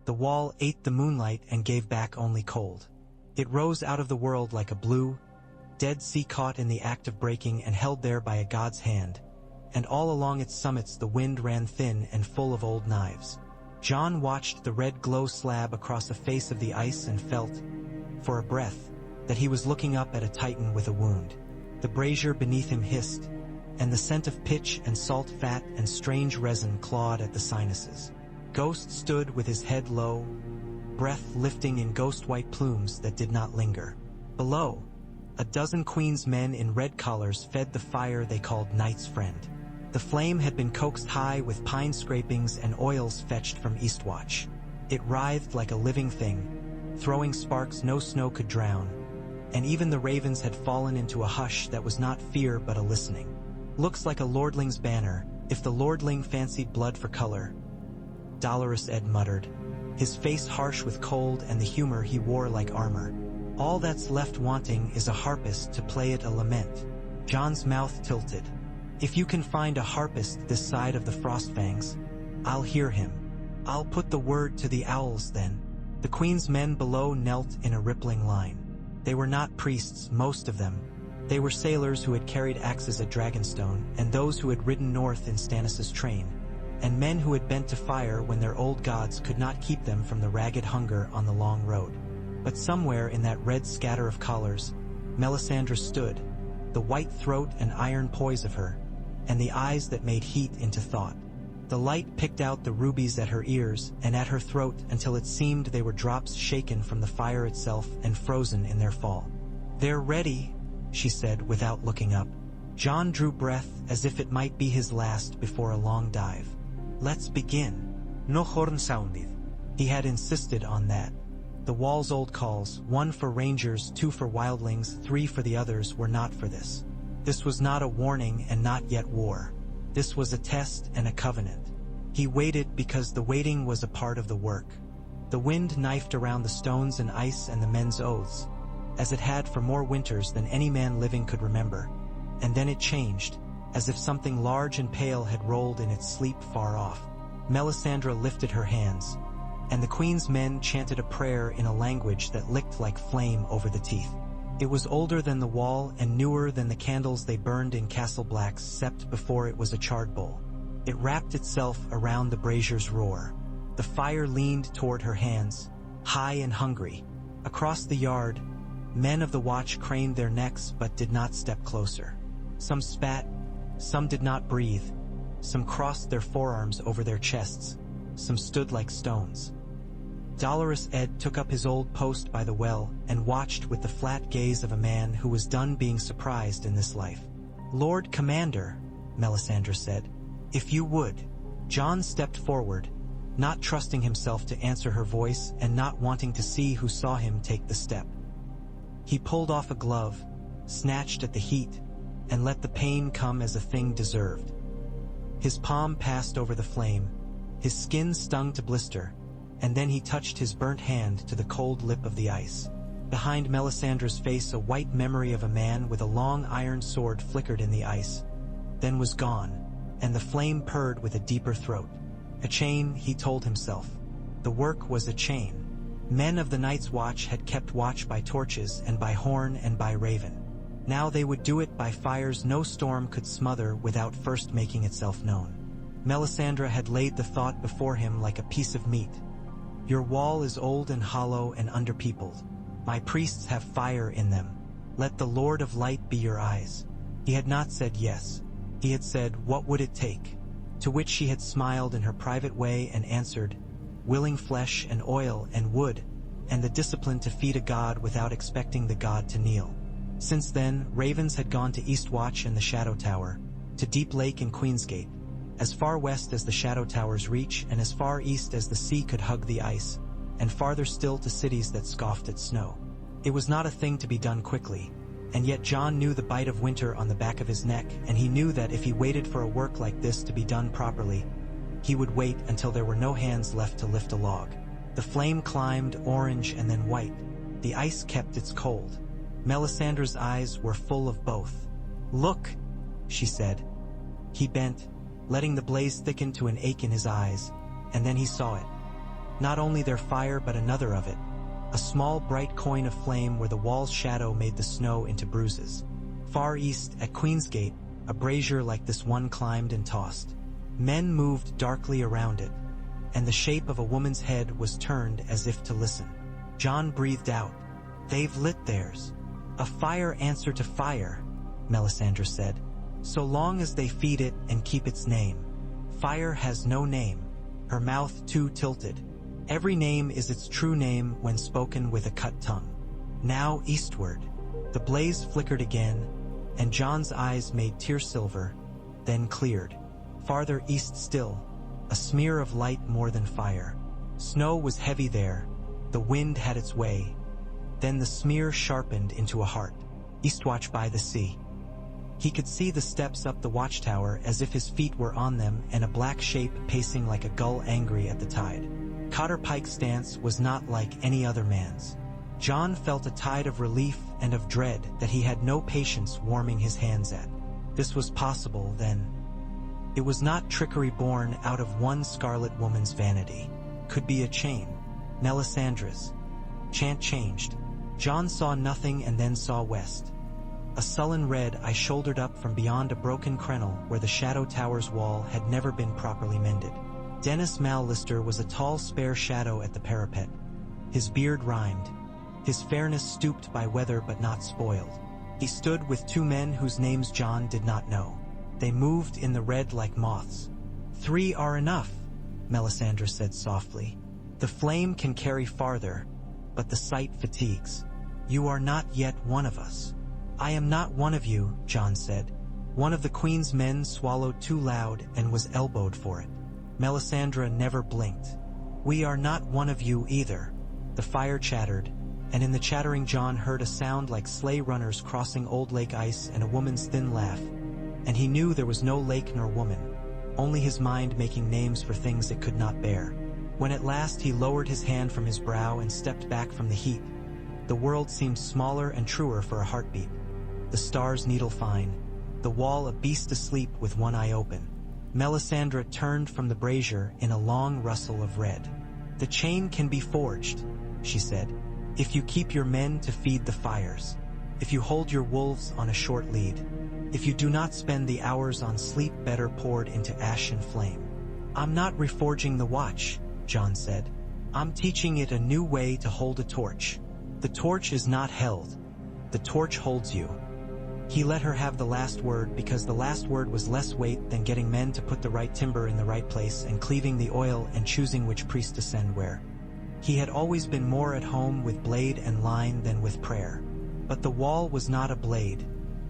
The wall ate the moonlight and gave back only cold. It rose out of the world like a blue, dead sea caught in the act of breaking and held there by a god's hand, and all along its summits the wind ran thin and full of old knives. John watched the red glow slab across the face of the ice and felt, for a breath, that he was looking up at a titan with a wound. The brazier beneath him hissed, and the scent of pitch and salt fat and strange resin clawed at the sinuses. Ghost stood with his head low, breath lifting in ghost-white plumes that did not linger. Below, a dozen Queen's men in red collars fed the fire they called Night's Friend. The flame had been coaxed high with pine scrapings and oils fetched from Eastwatch. It writhed like a living thing, throwing sparks no snow could drown, and even the ravens had fallen into a hush that was not fear but a listening. Looks like a lordling's banner, if the lordling fancied blood for color, Dolorous Ed muttered, his face harsh with cold and the humor he wore like armor. All that's left wanting is a harpist to play it a lament. John's mouth tilted. If you can find a harpist this side of the Frostfangs, I'll hear him. I'll put the word to the owls then. The Queen's men below knelt in a rippling line. They were not priests, most of them. They were sailors who had carried axes at Dragonstone, and those who had ridden north in Stannis' train, and men who had bent to fire when their old gods could not keep them from the ragged hunger on the long road. But somewhere in that red scatter of collars, Melisandre stood, the white throat and iron poise of her, and the eyes that made heat into thought. The light picked out the rubies at her ears and at her throat until it seemed they were drops shaken from the fire itself and frozen in their fall. "They're ready," she said without looking up. John drew breath as if it might be his last before a long dive. "Let's begin." No horn sounded. He had insisted on that. The wall's old calls, 1 for rangers, 2 for wildlings, 3 for the others, were not for this. This was not a warning and not yet war. This was a test and a covenant. He waited because the waiting was a part of the work. The wind knifed around the stones and ice and the men's oaths, as it had for more winters than any man living could remember. And then it changed, as if something large and pale had rolled in its sleep far off. Melisandre lifted her hands, and the Queen's men chanted a prayer in a language that licked like flame over the teeth. It was older than the wall and newer than the candles they burned in Castle Black's sept before it was a charred bowl. It wrapped itself around the brazier's roar. The fire leaned toward her hands, high and hungry. Across the yard, men of the watch craned their necks but did not step closer. Some spat, some did not breathe, some crossed their forearms over their chests, some stood like stones. Dolorous Ed took up his old post by the well and watched with the flat gaze of a man who was done being surprised in this life. "Lord Commander," Melisandre said, "if you would." John stepped forward, not trusting himself to answer her voice and not wanting to see who saw him take the step. He pulled off a glove, snatched at the heat, and let the pain come as a thing deserved. His palm passed over the flame, his skin stung to blister, and then he touched his burnt hand to the cold lip of the ice. Behind Melisandre's face a white memory of a man with a long iron sword flickered in the ice, then was gone, and the flame purred with a deeper throat. A chain, he told himself. The work was a chain. Men of the Night's Watch had kept watch by torches and by horn and by raven. Now they would do it by fires no storm could smother without first making itself known. Melisandre had laid the thought before him like a piece of meat. "Your wall is old and hollow and underpeopled. My priests have fire in them. Let the Lord of Light be your eyes." He had not said yes. He had said, "What would it take?" To which she had smiled in her private way and answered, "Willing flesh and oil and wood, and the discipline to feed a god without expecting the god to kneel." Since then, ravens had gone to Eastwatch and the Shadow Tower, to Deep Lake and Queensgate, as far west as the Shadow Tower's reach and as far east as the sea could hug the ice, and farther still to cities that scoffed at snow. It was not a thing to be done quickly, and yet John knew the bite of winter on the back of his neck, and he knew that if he waited for a work like this to be done properly, he would wait until there were no hands left to lift a log. The flame climbed orange and then white. The ice kept its cold. Melisandre's eyes were full of both. "Look," she said. He bent, letting the blaze thicken to an ache in his eyes, and then he saw it. Not only their fire but another of it, a small bright coin of flame where the wall's shadow made the snow into bruises. Far east, at Queensgate, a brazier like this one climbed and tossed. Men moved darkly around it, and the shape of a woman's head was turned as if to listen. John breathed out. "They've lit theirs." "A fire answer to fire," Melisandre said. "So long as they feed it and keep its name." "Fire has no name." Her mouth too tilted. "Every name is its true name when spoken with a cut tongue." Now eastward. The blaze flickered again, and John's eyes made tear silver, then cleared. Farther east still, a smear of light more than fire. Snow was heavy there, the wind had its way. Then the smear sharpened into a heart. Eastwatch by the sea. He could see the steps up the watchtower as if his feet were on them, and a black shape pacing like a gull angry at the tide. Cotter Pike's stance was not like any other man's. John felt a tide of relief and of dread that he had no patience warming his hands at. This was possible, then. It was not trickery born out of one scarlet woman's vanity. Could be a chain. Melisandre's. Chant changed. John saw nothing and then saw west. A sullen red I shouldered up from beyond a broken crenel where the Shadow Tower's wall had never been properly mended. Dennis Mallister was a tall spare shadow at the parapet. His beard rhymed. His fairness stooped by weather but not spoiled. He stood with two men whose names John did not know. They moved in the red like moths. "3 are enough," Melisandre said softly. "The flame can carry farther, but the sight fatigues. You are not yet one of us." "I am not one of you," John said. "One of the Queen's men swallowed too loud and was elbowed for it." Melisandre never blinked. "We are not one of you either." The fire chattered, and in the chattering John heard a sound like sleigh runners crossing old lake ice and a woman's thin laugh, and he knew there was no lake nor woman, only his mind making names for things it could not bear. When at last he lowered his hand from his brow and stepped back from the heat, the world seemed smaller and truer for a heartbeat. The stars needle fine, the wall a beast asleep with one eye open. Melisandre turned from the brazier in a long rustle of red. "The chain can be forged," she said, "if you keep your men to feed the fires, if you hold your wolves on a short lead, if you do not spend the hours on sleep better poured into ash and flame." "I'm not reforging the watch," John said. "I'm teaching it a new way to hold a torch. The torch is not held. The torch holds you." He let her have the last word because the last word was less weight than getting men to put the right timber in the right place and cleaving the oil and choosing which priest to send where. He had always been more at home with blade and line than with prayer. But the wall was not a blade,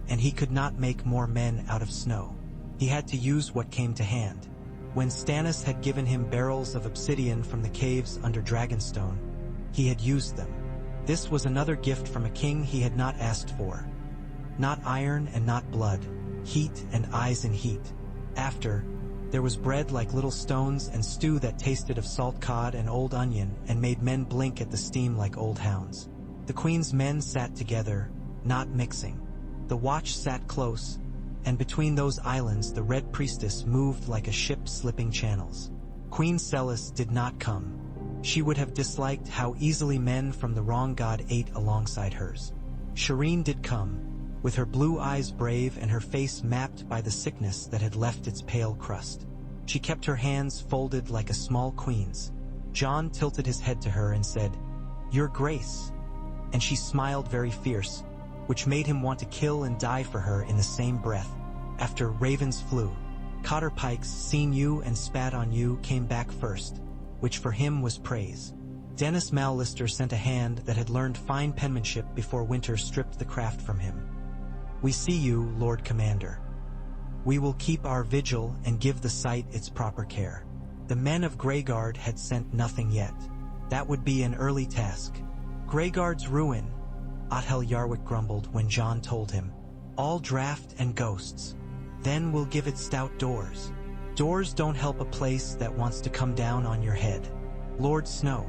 and he could not make more men out of snow. He had to use what came to hand. When Stannis had given him barrels of obsidian from the caves under Dragonstone, he had used them. This was another gift from a king he had not asked for. Not iron and not blood, heat and eyes in heat. After, there was bread like little stones and stew that tasted of salt cod and old onion and made men blink at the steam like old hounds. The Queen's men sat together, not mixing. The watch sat close, and between those islands the Red Priestess moved like a ship slipping channels. Queen Celis did not come. She would have disliked how easily men from the wrong god ate alongside hers. Shireen did come, with her blue eyes brave and her face mapped by the sickness that had left its pale crust. She kept her hands folded like a small queen's. John tilted his head to her and said, "Your Grace," and she smiled very fierce, which made him want to kill and die for her in the same breath. After ravens flew, Cotter Pikes, seen you and spat on you, came back first, which for him was praise. Dennis Mallister sent a hand that had learned fine penmanship before winter stripped the craft from him. "We see you, Lord Commander. We will keep our vigil and give the site its proper care." The men of Greyguard had sent nothing yet. That would be an early task. "Greyguard's ruin," Othel Yarwick grumbled when John told him. "All draft and ghosts. Then we'll give it stout doors." "Doors don't help a place that wants to come down on your head. Lord Snow,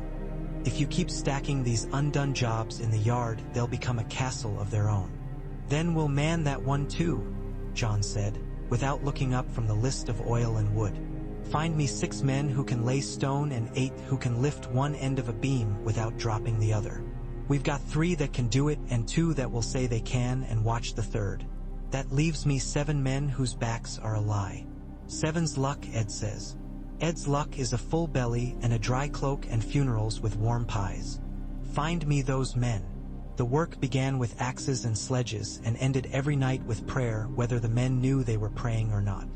if you keep stacking these undone jobs in the yard, they'll become a castle of their own." "Then we'll man that one too," John said, without looking up from the list of oil and wood. Find me 6 men who can lay stone and 8 who can lift one end of a beam without dropping the other. We've got 3 that can do it and 2 that will say they can and watch the third. That leaves me 7 men whose backs are a lie. 7's luck, Ed says. Ed's luck is a full belly and a dry cloak and funerals with warm pies. Find me those men. The work began with axes and sledges and ended every night with prayer, whether the men knew they were praying or not.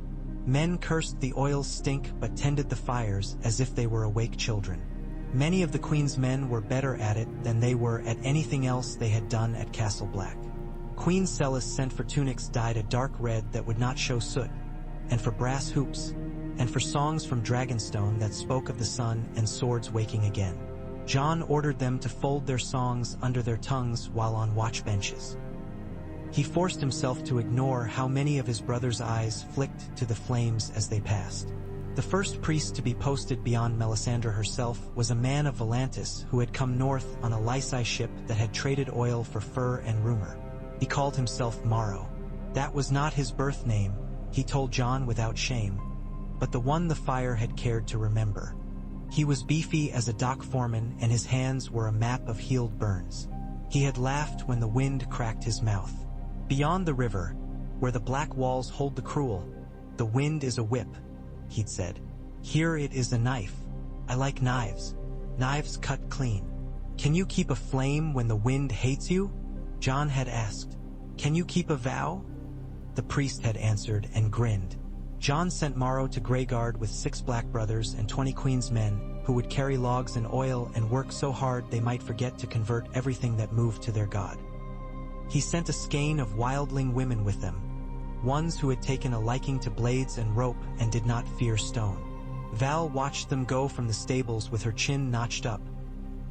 Men cursed the oil's stink but tended the fires as if they were awake children. Many of the Queen's men were better at it than they were at anything else they had done at Castle Black. Queen Celis sent for tunics dyed a dark red that would not show soot, and for brass hoops, and for songs from Dragonstone that spoke of the sun and swords waking again. John ordered them to fold their songs under their tongues while on watch benches. He forced himself to ignore how many of his brother's eyes flicked to the flames as they passed. The first priest to be posted beyond Melisandre herself was a man of Volantis who had come north on a Lyci ship that had traded oil for fur and rumor. He called himself Morrow. That was not his birth name, he told John without shame, but the one the fire had cared to remember. He was beefy as a dock foreman and his hands were a map of healed burns. He had laughed when the wind cracked his mouth. Beyond the river, where the black walls hold the cruel, the wind is a whip, he'd said. Here it is a knife. I like knives. Knives cut clean. Can you keep a flame when the wind hates you? John had asked. Can you keep a vow? The priest had answered and grinned. John sent Morrow to Greyguard with 6 black brothers and 20 Queen's men, who would carry logs and oil and work so hard they might forget to convert everything that moved to their god. He sent a skein of wildling women with them, ones who had taken a liking to blades and rope and did not fear stone. Val watched them go from the stables with her chin notched up,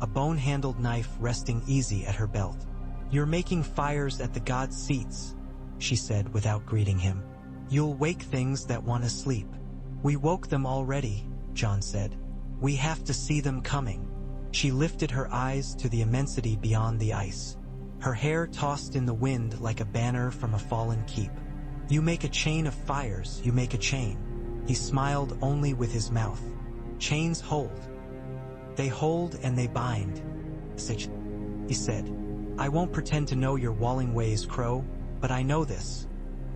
a bone-handled knife resting easy at her belt. "You're making fires at the gods' seats," she said without greeting him. "You'll wake things that want to sleep." "We woke them already," John said. "We have to see them coming." She lifted her eyes to the immensity beyond the ice. Her hair tossed in the wind like a banner from a fallen keep. "You make a chain of fires, you make a chain." He smiled only with his mouth. "Chains hold. They hold and they bind." He said. "I won't pretend to know your walling ways, Crow, but I know this.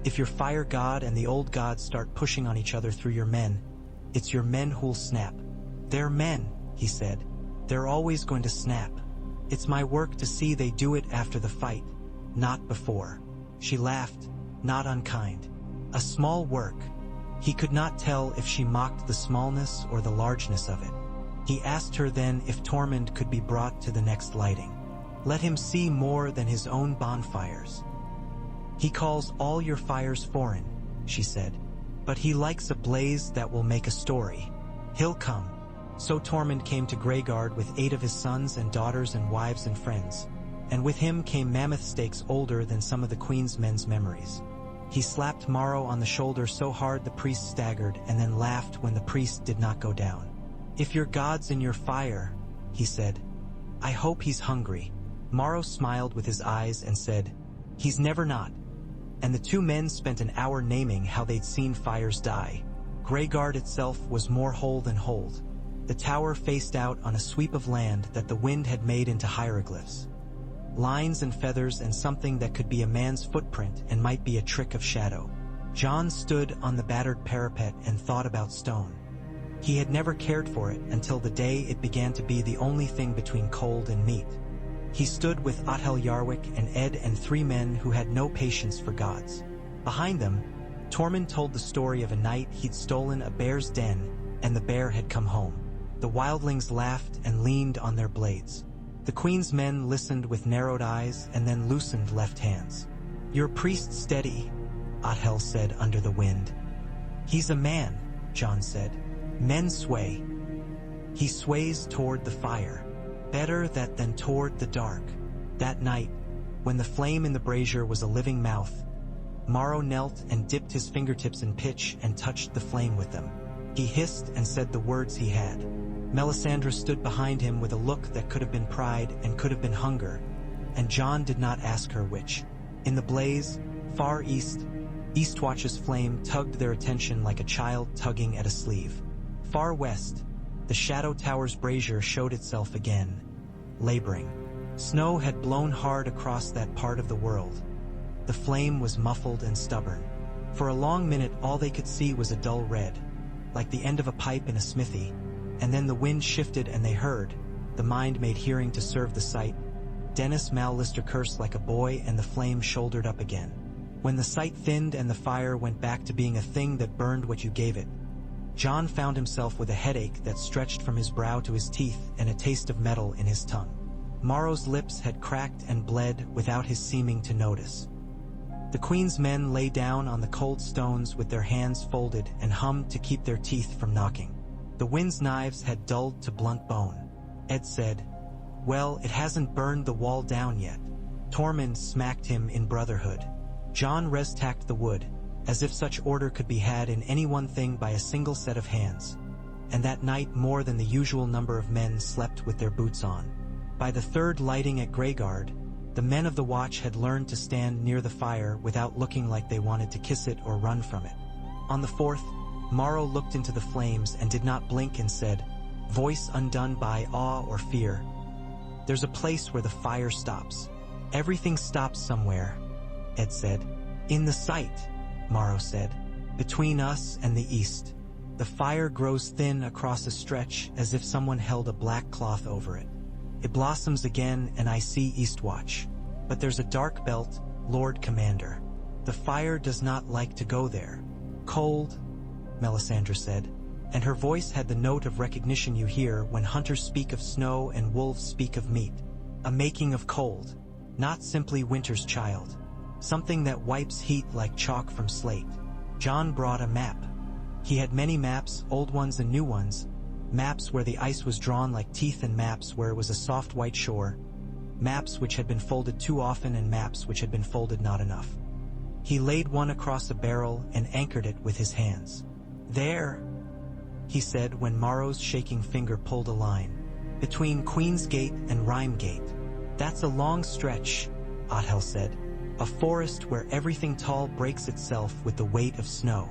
If your fire god and the old gods start pushing on each other through your men, it's your men who'll snap." "They're men," he said. "They're always going to snap. It's my work to see they do it after the fight, not before." She laughed, not unkind. A small work. He could not tell if she mocked the smallness or the largeness of it. He asked her then if Tormund could be brought to the next lighting. Let him see more than his own bonfires. "He calls all your fires foreign," she said, "but he likes a blaze that will make a story. He'll come." So Tormund came to Greyguard with 8 of his sons and daughters and wives and friends, and with him came mammoth stakes older than some of the Queen's men's memories. He slapped Morrow on the shoulder so hard the priest staggered and then laughed when the priest did not go down. "If your god's in your fire," he said, "I hope he's hungry." Morrow smiled with his eyes and said, "He's never not." And the 2 men spent an hour naming how they'd seen fires die. Greyguard itself was more whole than hold. The tower faced out on a sweep of land that the wind had made into hieroglyphs. Lines and feathers and something that could be a man's footprint and might be a trick of shadow. John stood on the battered parapet and thought about stone. He had never cared for it until the day it began to be the only thing between cold and meat. He stood with Othel Yarwick and Ed and 3 men who had no patience for gods. Behind them, Tormund told the story of a night he'd stolen a bear's den and the bear had come home. The wildlings laughed and leaned on their blades. The Queen's men listened with narrowed eyes and then loosened left hands. "Your priest steady," Othel said under the wind. "He's a man," John said. "Men sway. He sways toward the fire. Better that than toward the dark." That night, when the flame in the brazier was a living mouth, Morrow knelt and dipped his fingertips in pitch and touched the flame with them. He hissed and said the words he had. Melisandre stood behind him with a look that could have been pride and could have been hunger, and John did not ask her which. In the blaze, far east, Eastwatch's flame tugged their attention like a child tugging at a sleeve. Far west, the Shadow Tower's brazier showed itself again, laboring. Snow had blown hard across that part of the world. The flame was muffled and stubborn. For a long minute all they could see was a dull red, like the end of a pipe in a smithy, and then the wind shifted and they heard, the mind made hearing to serve the sight, Dennis Mallister curse like a boy, and the flame shouldered up again. When the sight thinned and the fire went back to being a thing that burned what you gave it, John found himself with a headache that stretched from his brow to his teeth and a taste of metal in his tongue. Morrow's lips had cracked and bled without his seeming to notice. The Queen's men lay down on the cold stones with their hands folded and hummed to keep their teeth from knocking. The wind's knives had dulled to blunt bone. Ed said, "Well, it hasn't burned the wall down yet." Tormund smacked him in brotherhood. John res-tacked the wood, as if such order could be had in any one thing by a single set of hands. And that night more than the usual number of men slept with their boots on. By the third lighting at Greyguard, the men of the watch had learned to stand near the fire without looking like they wanted to kiss it or run from it. On the fourth, Morrow looked into the flames and did not blink and said, voice undone by awe or fear, "There's a place where the fire stops. Everything stops somewhere," Ed said. "In the sight," Morrow said. "Between us and the east. The fire grows thin across a stretch as if someone held a black cloth over it. It blossoms again and I see Eastwatch. But there's a dark belt, Lord Commander. The fire does not like to go there." "Cold," Melisandre said, and her voice had the note of recognition you hear when hunters speak of snow and wolves speak of meat. "A making of cold, not simply winter's child. Something that wipes heat like chalk from slate." John brought a map. He had many maps, old ones and new ones, maps where the ice was drawn like teeth and maps where it was a soft white shore, maps which had been folded too often and maps which had been folded not enough. He laid one across a barrel and anchored it with his hands. "There," he said when Morrow's shaking finger pulled a line. "Between Queen's Gate and Rime Gate. That's a long stretch," Othel said. "A forest where everything tall breaks itself with the weight of snow.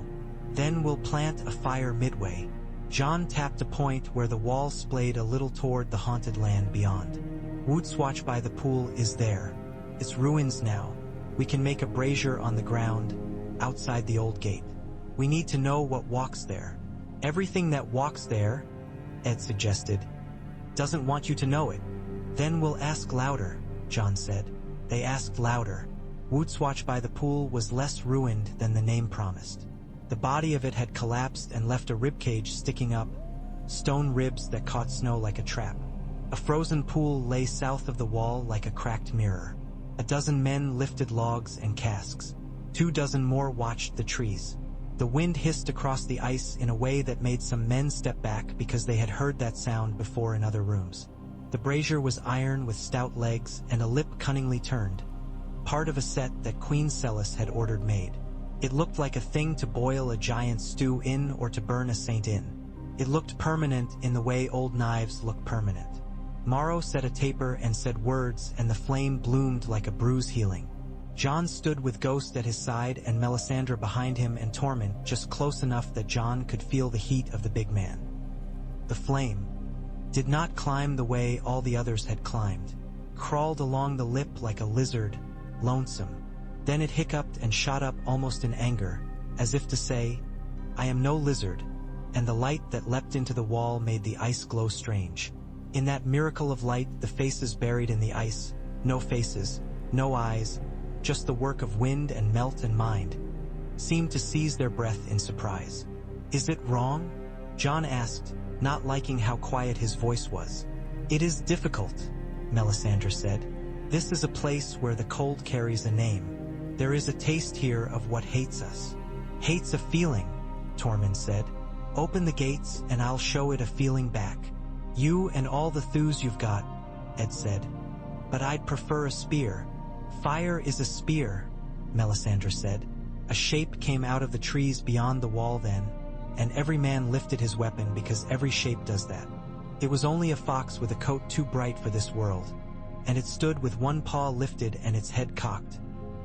Then we'll plant a fire midway." John tapped a point where the wall splayed a little toward the haunted land beyond. "Woodswatch by the pool is there. It's ruins now. We can make a brazier on the ground, outside the old gate. We need to know what walks there." "Everything that walks there," Ed suggested, "doesn't want you to know it." "Then we'll ask louder," John said. They asked louder. Woodswatch by the pool was less ruined than the name promised. The body of it had collapsed and left a ribcage sticking up, stone ribs that caught snow like a trap. A frozen pool lay south of the wall like a cracked mirror. A dozen men lifted logs and casks. 24 more watched the trees. The wind hissed across the ice in a way that made some men step back because they had heard that sound before in other rooms. The brazier was iron with stout legs and a lip cunningly turned, part of a set that Queen Celis had ordered made. It looked like a thing to boil a giant stew in or to burn a saint in. It looked permanent in the way old knives look permanent. Morrow set a taper and said words, and the flame bloomed like a bruise healing. John stood with Ghost at his side and Melisandre behind him and Tormund just close enough that John could feel the heat of the big man. The flame did not climb the way all the others had climbed. Crawled along the lip like a lizard, lonesome. Then it hiccuped and shot up almost in anger, as if to say, "I am no lizard," and the light that leapt into the wall made the ice glow strange. In that miracle of light, the faces buried in the ice, no faces, no eyes, just the work of wind and melt and mind, seemed to seize their breath in surprise. "Is it wrong?" John asked, not liking how quiet his voice was. "It is difficult," Melisandre said. "This is a place where the cold carries a name. There is a taste here of what hates us." "Hate's a feeling," Tormund said. "Open the gates and I'll show it a feeling back. You and all the thews you've got," Ed said. "But I'd prefer a spear." "Fire is a spear," Melisandre said. A shape came out of the trees beyond the wall then, and every man lifted his weapon because every shape does that. It was only a fox with a coat too bright for this world, and it stood with one paw lifted and its head cocked.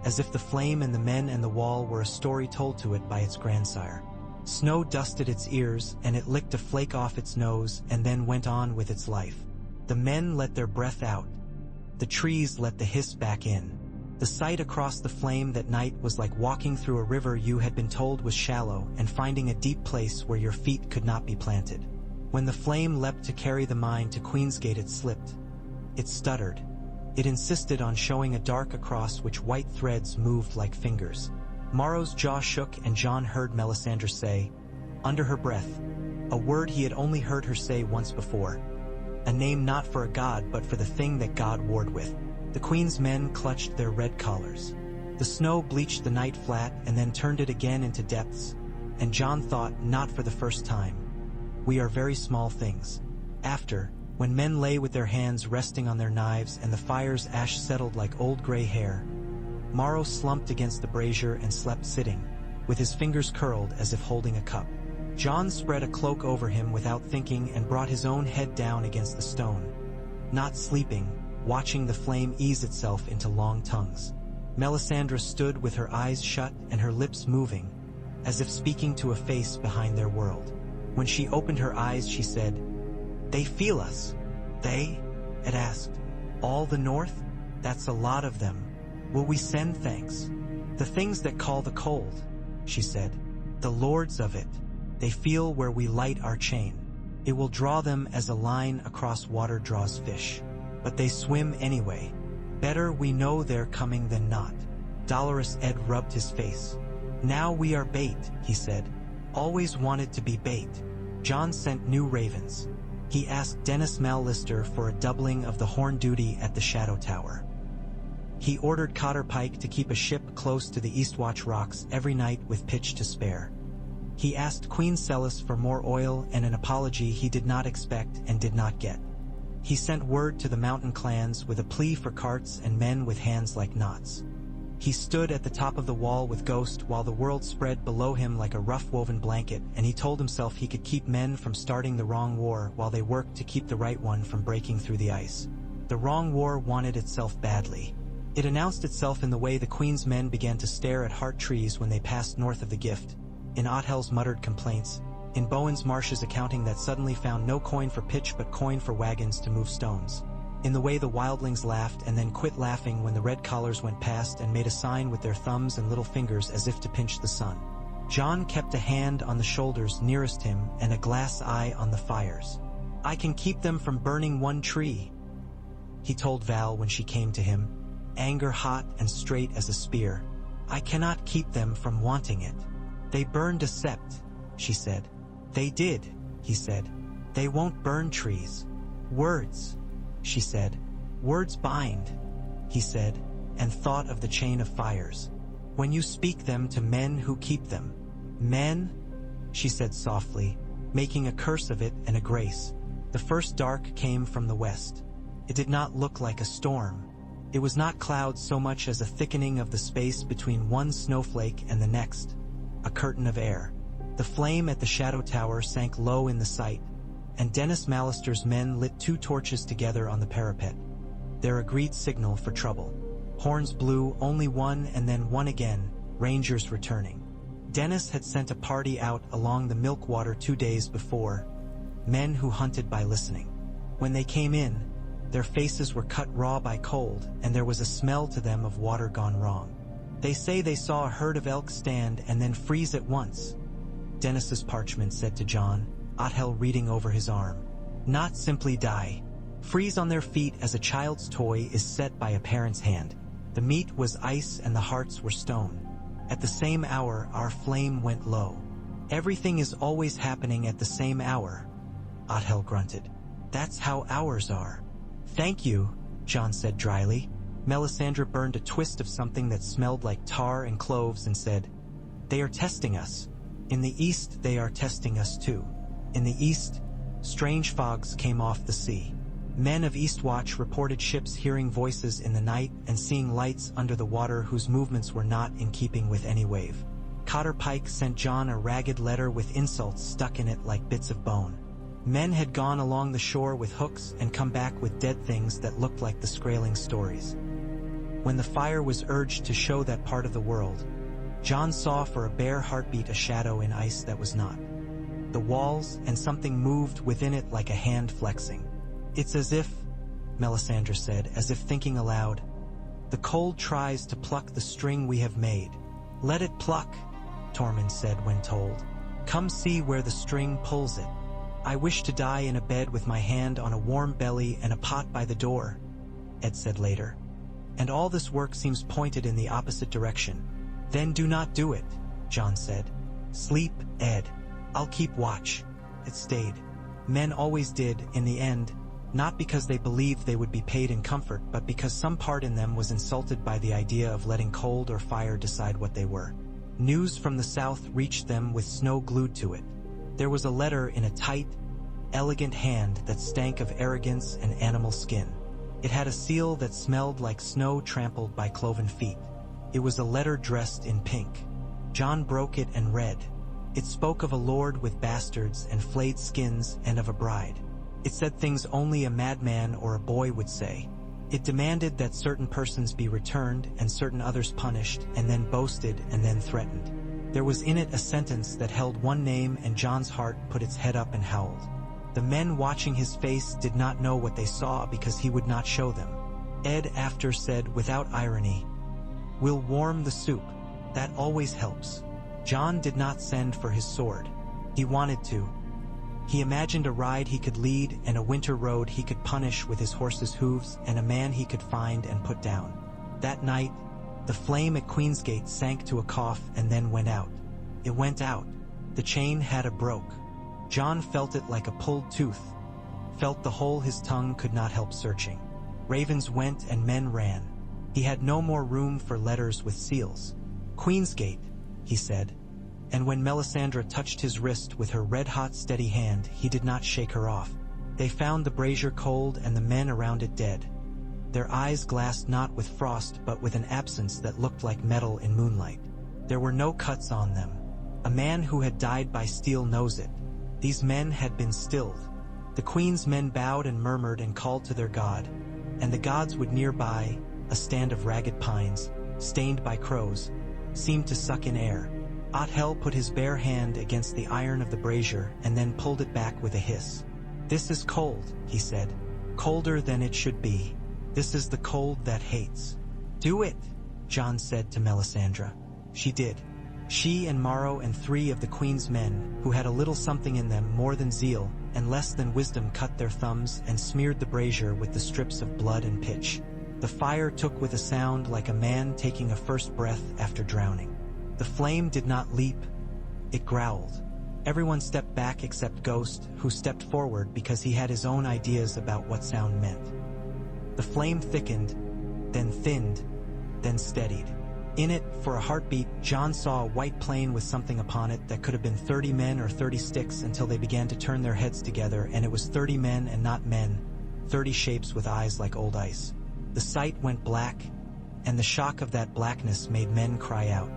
as if the flame and the men and the wall were a story told to it by its grandsire. Snow dusted its ears, and it licked a flake off its nose and then went on with its life. The men let their breath out. The trees let the hiss back in. The sight across the flame that night was like walking through a river you had been told was shallow and finding a deep place where your feet could not be planted. When the flame leapt to carry the mine to Queensgate, it slipped. It stuttered. It insisted on showing a dark across which white threads moved like fingers. Morrow's jaw shook, and John heard Melisandre say, under her breath, a word he had only heard her say once before. A name not for a god but for the thing that God warred with. The Queen's men clutched their red collars. The snow bleached the night flat and then turned it again into depths, and John thought, not for the first time, we are very small things. After, when men lay with their hands resting on their knives and the fire's ash settled like old gray hair, Morrow slumped against the brazier and slept sitting, with his fingers curled as if holding a cup. John spread a cloak over him without thinking and brought his own head down against the stone. Not sleeping, watching the flame ease itself into long tongues. Melisandre stood with her eyes shut and her lips moving, as if speaking to a face behind their world. When she opened her eyes, she said, "They feel us." "They?" Ed asked. "All the North? That's a lot of them. Will we send thanks?" "The things that call the cold," she said. "The lords of it. They feel where we light our chain. It will draw them as a line across water draws fish. But they swim anyway. Better we know they're coming than not." Dolorous Ed rubbed his face. "Now we are bait," he said. "Always wanted to be bait." John sent new ravens. He asked Dennis Mallister for a doubling of the horn duty at the Shadow Tower. He ordered Cotter Pike to keep a ship close to the Eastwatch rocks every night with pitch to spare. He asked Queen Celis for more oil and an apology he did not expect and did not get. He sent word to the mountain clans with a plea for carts and men with hands like knots. He stood at the top of the wall with Ghost while the world spread below him like a rough-woven blanket, and he told himself he could keep men from starting the wrong war while they worked to keep the right one from breaking through the ice. The wrong war wanted itself badly. It announced itself in the way the Queen's men began to stare at heart trees when they passed north of the Gift, in Othel's muttered complaints, in Bowen's Marsh's accounting that suddenly found no coin for pitch but coin for wagons to move stones, in the way the wildlings laughed and then quit laughing when the red collars went past and made a sign with their thumbs and little fingers as if to pinch the sun. John kept a hand on the shoulders nearest him and a glass eye on the fires. "I can keep them from burning one tree," he told Val when she came to him, anger hot and straight as a spear. "I cannot keep them from wanting it." "They burned a sept," she said. "They did," he said. "They won't burn trees." "Words," she said. "Words bind," he said, and thought of the chain of fires. "When you speak them to men who keep them." "Men?" she said softly, making a curse of it and a grace. The first dark came from the west. It did not look like a storm. It was not clouds so much as a thickening of the space between one snowflake and the next, a curtain of air. The flame at the Shadow Tower sank low in the sight, and Dennis Mallister's men lit 2 torches together on the parapet, their agreed signal for trouble. Horns blew, only one and then one again, rangers returning. Dennis had sent a party out along the Milkwater 2 days before, men who hunted by listening. When they came in, their faces were cut raw by cold, and there was a smell to them of water gone wrong. "They say they saw a herd of elk stand and then freeze at once," Dennis's parchment said to John, Othel reading over his arm. "Not simply die. Freeze on their feet as a child's toy is set by a parent's hand. The meat was ice and the hearts were stone. At the same hour our flame went low." "Everything is always happening at the same hour," Othel grunted. "That's how ours are." "Thank you," John said dryly. Melisandre burned a twist of something that smelled like tar and cloves and said, "They are testing us. In the east they are testing us too." In the east, strange fogs came off the sea. Men of Eastwatch reported ships hearing voices in the night and seeing lights under the water whose movements were not in keeping with any wave. Cotter Pike sent John a ragged letter with insults stuck in it like bits of bone. Men had gone along the shore with hooks and come back with dead things that looked like the Skraeling stories. When the fire was urged to show that part of the world, John saw for a bare heartbeat a shadow in ice that was not. The walls and something moved within it like a hand flexing. "It's as if," Melisandre said, as if thinking aloud, "the cold tries to pluck the string we have made." "Let it pluck," Tormund said when told. "Come see where the string pulls it." "I wish to die in a bed with my hand on a warm belly and a pot by the door," Ed said later. "And all this work seems pointed in the opposite direction." "Then do not do it," Jon said. "Sleep, Ed. I'll keep watch." It stayed. Men always did, in the end, not because they believed they would be paid in comfort, but because some part in them was insulted by the idea of letting cold or fire decide what they were. News from the south reached them with snow glued to it. There was a letter in a tight, elegant hand that stank of arrogance and animal skin. It had a seal that smelled like snow trampled by cloven feet. It was a letter dressed in pink. Jon broke it and read. It spoke of a lord with bastards and flayed skins and of a bride. It said things only a madman or a boy would say. It demanded that certain persons be returned and certain others punished, and then boasted and then threatened. There was in it a sentence that held one name, and Jon's heart put its head up and howled. The men watching his face did not know what they saw because he would not show them. Ed after said without irony, "We'll warm the soup. That always helps." Jon did not send for his sword. He wanted to. He imagined a ride he could lead and a winter road he could punish with his horse's hooves and a man he could find and put down. That night, the flame at Queensgate sank to a cough and then went out. It went out. The chain had a broke. Jon felt it like a pulled tooth, felt the hole his tongue could not help searching. Ravens went and men ran. He had no more room for letters with seals. "Queensgate," he said. And when Melisandre touched his wrist with her red-hot steady hand, he did not shake her off. They found the brazier cold and the men around it dead. Their eyes glassed not with frost but with an absence that looked like metal in moonlight. There were no cuts on them. A man who had died by steel knows it. These men had been stilled. The queen's men bowed and murmured and called to their god, and the gods would nearby, a stand of ragged pines, stained by crows, seemed to suck in air. Othel put his bare hand against the iron of the brazier and then pulled it back with a hiss. "This is cold," he said. "Colder than it should be. This is the cold that hates." "Do it," Jon said to Melisandre. She did. She and Maro and 3 of the queen's men, who had a little something in them more than zeal and less than wisdom, cut their thumbs and smeared the brazier with the strips of blood and pitch. The fire took with a sound like a man taking a first breath after drowning. The flame did not leap, it growled. Everyone stepped back except Ghost, who stepped forward because he had his own ideas about what sound meant. The flame thickened, then thinned, then steadied. In it, for a heartbeat, Jon saw a white plane with something upon it that could have been 30 men or 30 sticks until they began to turn their heads together, and it was 30 men and not men, 30 shapes with eyes like old ice. The sight went black, and the shock of that blackness made men cry out.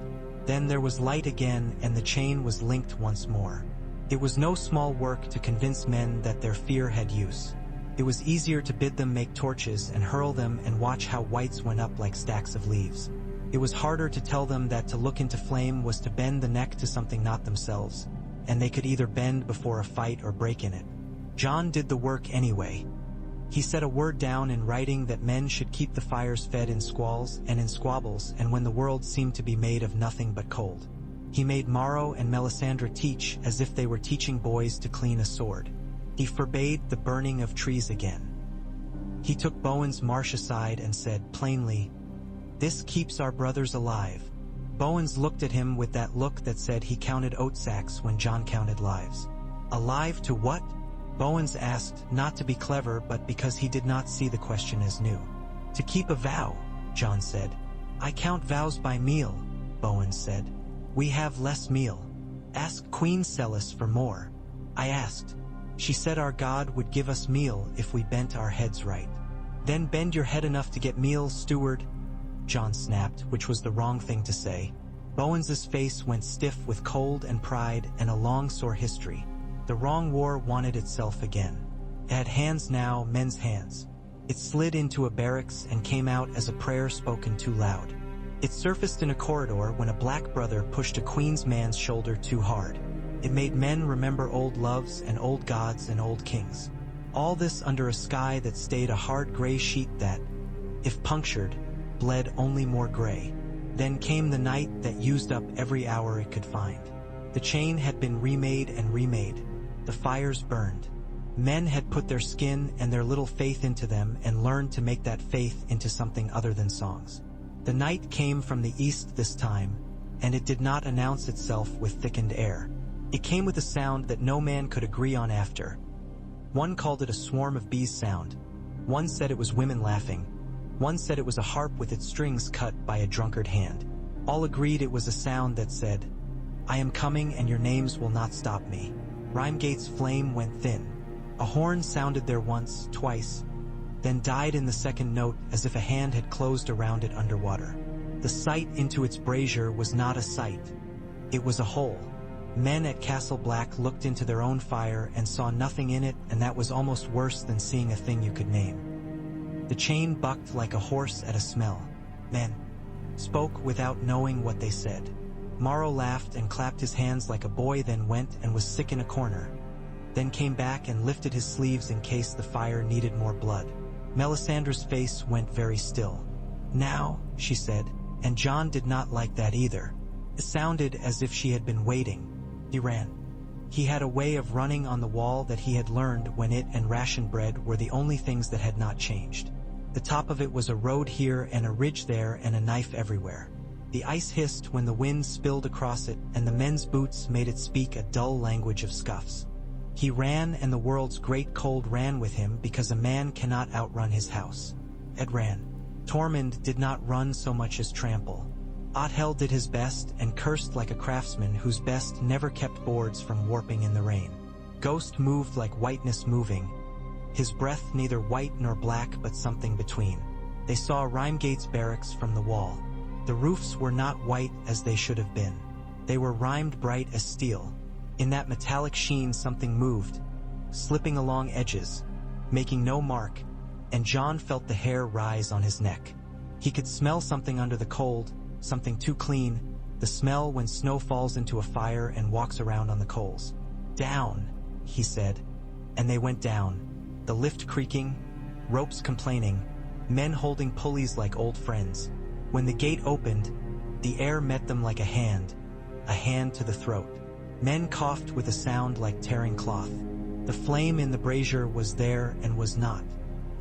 Then there was light again, and the chain was linked once more. It was no small work to convince men that their fear had use. It was easier to bid them make torches and hurl them and watch how whites went up like stacks of leaves. It was harder to tell them that to look into flame was to bend the neck to something not themselves, and they could either bend before a fight or break in it. Jon did the work anyway. He set a word down in writing that men should keep the fires fed in squalls and in squabbles, and when the world seemed to be made of nothing but cold. He made Maro and Melisandre teach as if they were teaching boys to clean a sword. He forbade the burning of trees again. He took Bowen's marsh aside and said plainly, "This keeps our brothers alive." Bowens looked at him with that look that said he counted oat sacks when Jon counted lives. "Alive to what?" Bowens asked, not to be clever but because he did not see the question as new. "To keep a vow," Jon said. "I count vows by meal," Bowens said. "We have less meal. Ask Queen Celis for more." I asked. She said our God would give us meal if we bent our heads right. "Then bend your head enough to get meal, steward," Jon snapped, which was the wrong thing to say. Bowens's face went stiff with cold and pride and a long sore history. The wrong war wanted itself again. It had hands now, men's hands. It slid into a barracks and came out as a prayer spoken too loud. It surfaced in a corridor when a black brother pushed a Queen's man's shoulder too hard. It made men remember old loves and old gods and old kings. All this under a sky that stayed a hard gray sheet that, if punctured, bled only more gray. Then came the night that used up every hour it could find. The chain had been remade and remade. The fires burned. Men had put their skin and their little faith into them and learned to make that faith into something other than songs. The night came from the east this time, and it did not announce itself with thickened air. It came with a sound that no man could agree on after. One called it a swarm of bees sound. One said it was women laughing. One said it was a harp with its strings cut by a drunkard hand. All agreed it was a sound that said, "I am coming and your names will not stop me." Rhymegate's flame went thin. A horn sounded there once, twice, then died in the second note as if a hand had closed around it underwater. The sight into its brazier was not a sight. It was a hole. Men at Castle Black looked into their own fire and saw nothing in it, and that was almost worse than seeing a thing you could name. The chain bucked like a horse at a smell. Men spoke without knowing what they said. Morrow laughed and clapped his hands like a boy, then went and was sick in a corner. Then came back and lifted his sleeves in case the fire needed more blood. Melisandre's face went very still. "Now," she said, and Jon did not like that either. It sounded as if she had been waiting. He ran. He had a way of running on the wall that he had learned when it and ration bread were the only things that had not changed. The top of it was a road here and a ridge there and a knife everywhere. The ice hissed when the wind spilled across it, and the men's boots made it speak a dull language of scuffs. He ran, and the world's great cold ran with him, because a man cannot outrun his house. Ed ran. Tormund did not run so much as trample. Othell did his best and cursed like a craftsman whose best never kept boards from warping in the rain. Ghost moved like whiteness moving, his breath neither white nor black but something between. They saw Rhymegate's barracks from the wall. The roofs were not white as they should have been. They were rimed bright as steel. In that metallic sheen something moved, slipping along edges, making no mark, and Jon felt the hair rise on his neck. He could smell something under the cold, something too clean, the smell when snow falls into a fire and walks around on the coals. "Down," he said, and they went down, the lift creaking, ropes complaining, men holding pulleys like old friends. When the gate opened, the air met them like a hand to the throat. Men coughed with a sound like tearing cloth. The flame in the brazier was there and was not.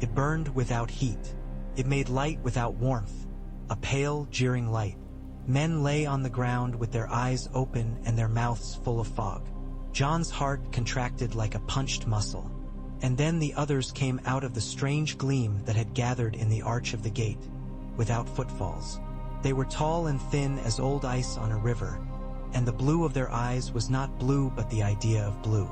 It burned without heat. It made light without warmth, a pale, jeering light. Men lay on the ground with their eyes open and their mouths full of fog. Jon's heart contracted like a punched muscle. And then the others came out of the strange gleam that had gathered in the arch of the gate, without footfalls. They were tall and thin as old ice on a river, and the blue of their eyes was not blue but the idea of blue.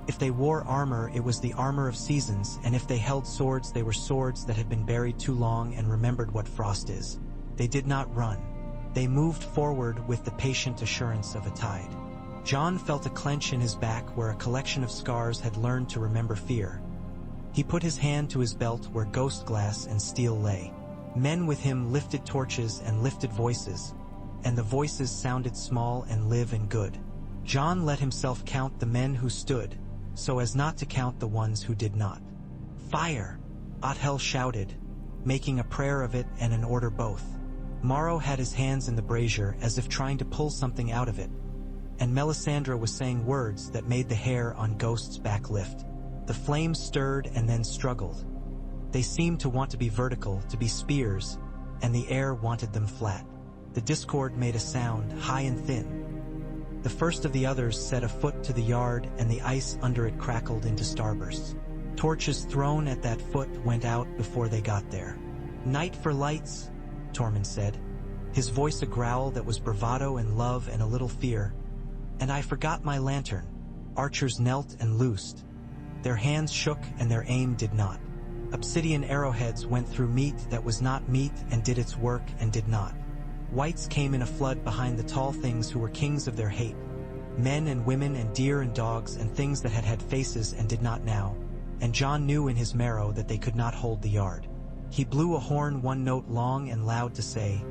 If they wore armor, it was the armor of seasons, and if they held swords, they were swords that had been buried too long and remembered what frost is. They did not run. They moved forward with the patient assurance of a tide. Jon felt a clench in his back where a collection of scars had learned to remember fear. He put his hand to his belt where ghost glass and steel lay. Men with him lifted torches and lifted voices, and the voices sounded small and live and good. Jon let himself count the men who stood, so as not to count the ones who did not. "Fire!" Othell shouted, making a prayer of it and an order both. Morrow had his hands in the brazier as if trying to pull something out of it, and Melisandre was saying words that made the hair on Ghost's back lift. The flames stirred and then struggled. They seemed to want to be vertical, to be spears, and the air wanted them flat. The discord made a sound, high and thin. The first of the others set a foot to the yard, and the ice under it crackled into starbursts. Torches thrown at that foot went out before they got there. "Night for lights," Tormund said, his voice a growl that was bravado and love and a little fear. "And I forgot my lantern." Archers knelt and loosed. Their hands shook and their aim did not. Obsidian arrowheads went through meat that was not meat and did its work and did not. Whites came in a flood behind the tall things who were kings of their hate. Men and women and deer and dogs and things that had had faces and did not now. and John knew in his marrow that they could not hold the yard. He blew a horn one note long and loud to say,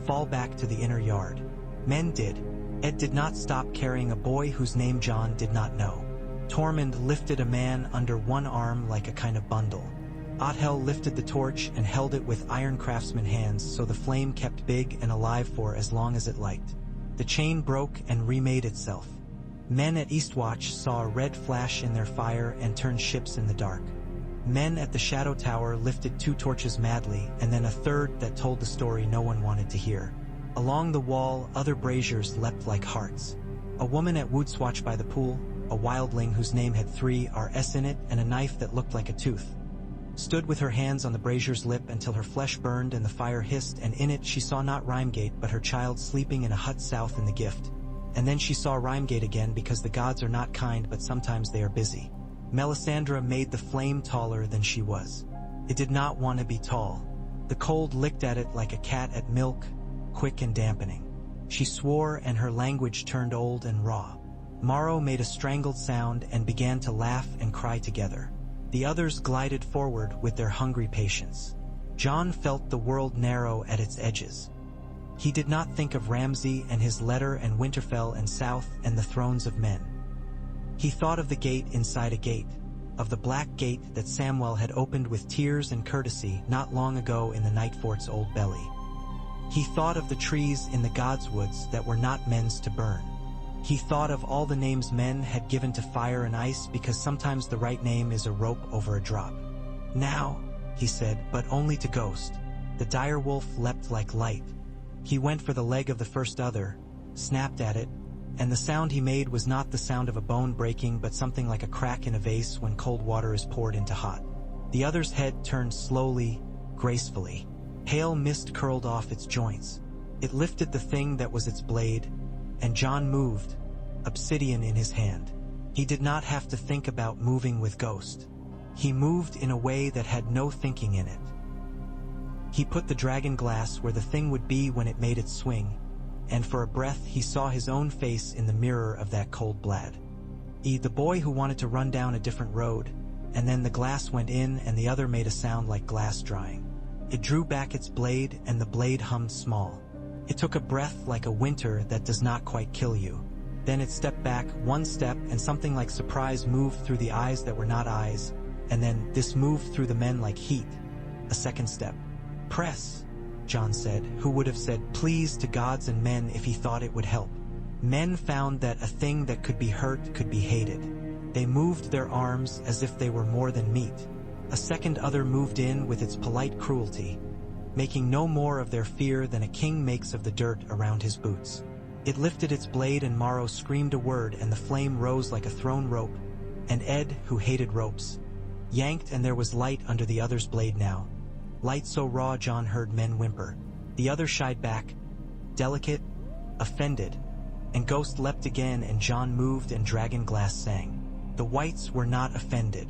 "Fall back to the inner yard." Men did. Ed did not stop carrying a boy whose name John did not know. Tormund lifted a man under one arm like a kind of bundle. Othel lifted the torch and held it with iron craftsman hands so the flame kept big and alive for as long as it liked. The chain broke and remade itself. Men at Eastwatch saw a red flash in their fire and turned ships in the dark. Men at the Shadow Tower lifted 2 torches madly, and then a third that told the story no one wanted to hear. Along the wall, other braziers leapt like hearts. A woman at Woodswatch by the pool, a wildling whose name had 3 R's in it and a knife that looked like a tooth, stood with her hands on the brazier's lip until her flesh burned and the fire hissed, and in it she saw not Rhymegate but her child sleeping in a hut south in the Gift. And then she saw Rhymegate again, because the gods are not kind but sometimes they are busy. Melisandre made the flame taller than she was. It did not want to be tall. The cold licked at it like a cat at milk, quick and dampening. She swore and her language turned old and raw. Morrow made a strangled sound and began to laugh and cry together. The others glided forward with their hungry patience. John felt the world narrow at its edges. He did not think of Ramsay and his letter and Winterfell and South and the thrones of men. He thought of the gate inside a gate, of the black gate that Samwell had opened with tears and courtesy not long ago in the Night Fort's old belly. He thought of the trees in the gods' woods that were not men's to burn. He thought of all the names men had given to fire and ice, because sometimes the right name is a rope over a drop. "Now," he said, but only to Ghost. The dire wolf leapt like light. He went for the leg of the first other, snapped at it, and the sound he made was not the sound of a bone breaking but something like a crack in a vase when cold water is poured into hot. The other's head turned slowly, gracefully. Pale mist curled off its joints. It lifted the thing that was its blade, and John moved, obsidian in his hand. He did not have to think about moving with Ghost. He moved in a way that had no thinking in it. He put the dragon glass where the thing would be when it made its swing, and for a breath he saw his own face in the mirror of that cold blade. The boy who wanted to run down a different road, and then the glass went in and the other made a sound like glass drying. It drew back its blade and the blade hummed small. It took a breath like a winter that does not quite kill you. Then it stepped back one step and something like surprise moved through the eyes that were not eyes, and then this moved through the men like heat. A second step. "Press," John said, who would have said please to gods and men if he thought it would help. Men found that a thing that could be hurt could be hated. They moved their arms as if they were more than meat. A second other moved in with its polite cruelty, making no more of their fear than a king makes of the dirt around his boots. It lifted its blade and Morrow screamed a word and the flame rose like a thrown rope, and Ed, who hated ropes, yanked and there was light under the other's blade now. Light so raw John heard men whimper. The other shied back, delicate, offended, and Ghost leapt again and John moved and dragon glass sang. The whites were not offended.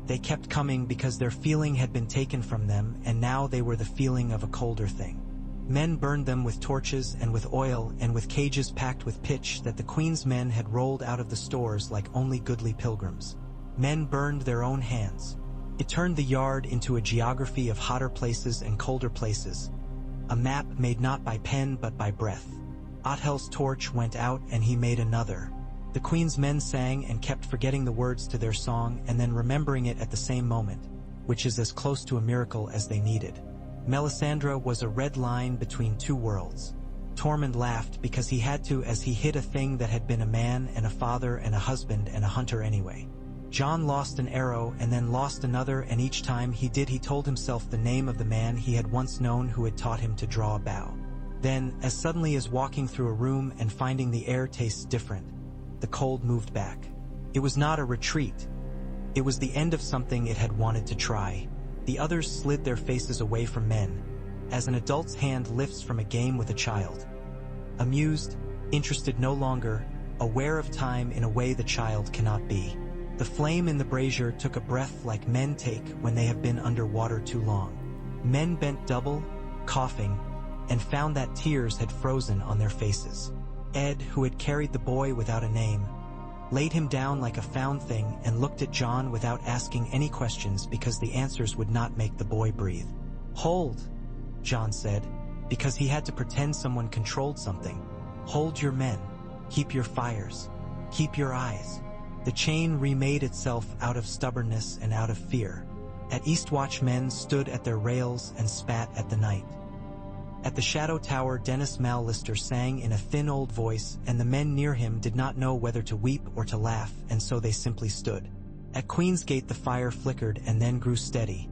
They kept coming because their feeling had been taken from them, and now they were the feeling of a colder thing. Men burned them with torches and with oil and with cages packed with pitch that the Queen's men had rolled out of the stores like only goodly pilgrims. Men burned their own hands. It turned the yard into a geography of hotter places and colder places, a map made not by pen but by breath. Othel's torch went out and he made another. The Queen's men sang and kept forgetting the words to their song and then remembering it at the same moment, which is as close to a miracle as they needed. Melisandre was a red line between 2 worlds. Tormund laughed because he had to, as he hit a thing that had been a man and a father and a husband and a hunter anyway. John lost an arrow and then lost another, and each time he did he told himself the name of the man he had once known who had taught him to draw a bow. Then, as suddenly as walking through a room and finding the air tastes different, the cold moved back. It was not a retreat. It was the end of something it had wanted to try. The others slid their faces away from men, as an adult's hand lifts from a game with a child. Amused, interested no longer, aware of time in a way the child cannot be. The flame in the brazier took a breath like men take when they have been under water too long. Men bent double, coughing, and found that tears had frozen on their faces. Ed, who had carried the boy without a name, laid him down like a found thing, and looked at John without asking any questions because the answers would not make the boy breathe. "Hold," John said, because he had to pretend someone controlled something. "Hold your men. Keep your fires. Keep your eyes." The chain remade itself out of stubbornness and out of fear. At Eastwatch, men stood at their rails and spat at the night. At the Shadow Tower, Dennis Mallister sang in a thin old voice, and the men near him did not know whether to weep or to laugh, and so they simply stood. At Queen's Gate the fire flickered and then grew steady,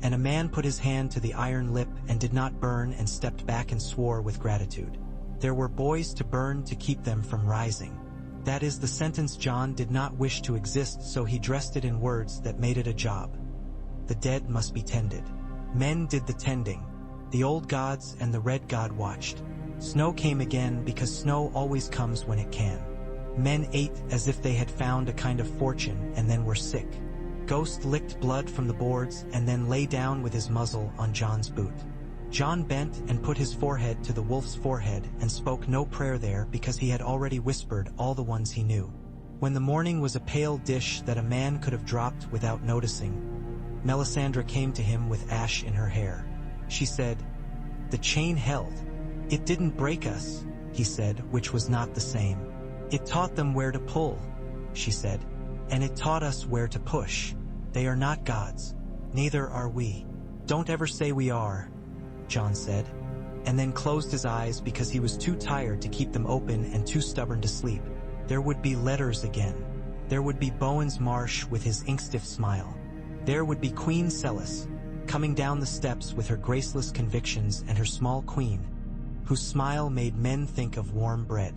and a man put his hand to the iron lip and did not burn and stepped back and swore with gratitude. There were boys to burn to keep them from rising. That is the sentence John did not wish to exist, so he dressed it in words that made it a job. The dead must be tended. Men did the tending. The old gods and the red god watched. Snow came again because snow always comes when it can. Men ate as if they had found a kind of fortune and then were sick. Ghost licked blood from the boards and then lay down with his muzzle on John's boot. John bent and put his forehead to the wolf's forehead and spoke no prayer there because he had already whispered all the ones he knew. When the morning was a pale dish that a man could have dropped without noticing, Melisandre came to him with ash in her hair. She said, "The chain held. It didn't break us," he said, which was not the same. "It taught them where to pull," she said, "and it taught us where to push. They are not gods. Neither are we." "Don't ever say we are," John said, and then closed his eyes because he was too tired to keep them open and too stubborn to sleep. There would be letters again. There would be Bowen's Marsh with his inkstiff smile. There would be Queen Celis, coming down the steps with her graceless convictions and her small queen, whose smile made men think of warm bread.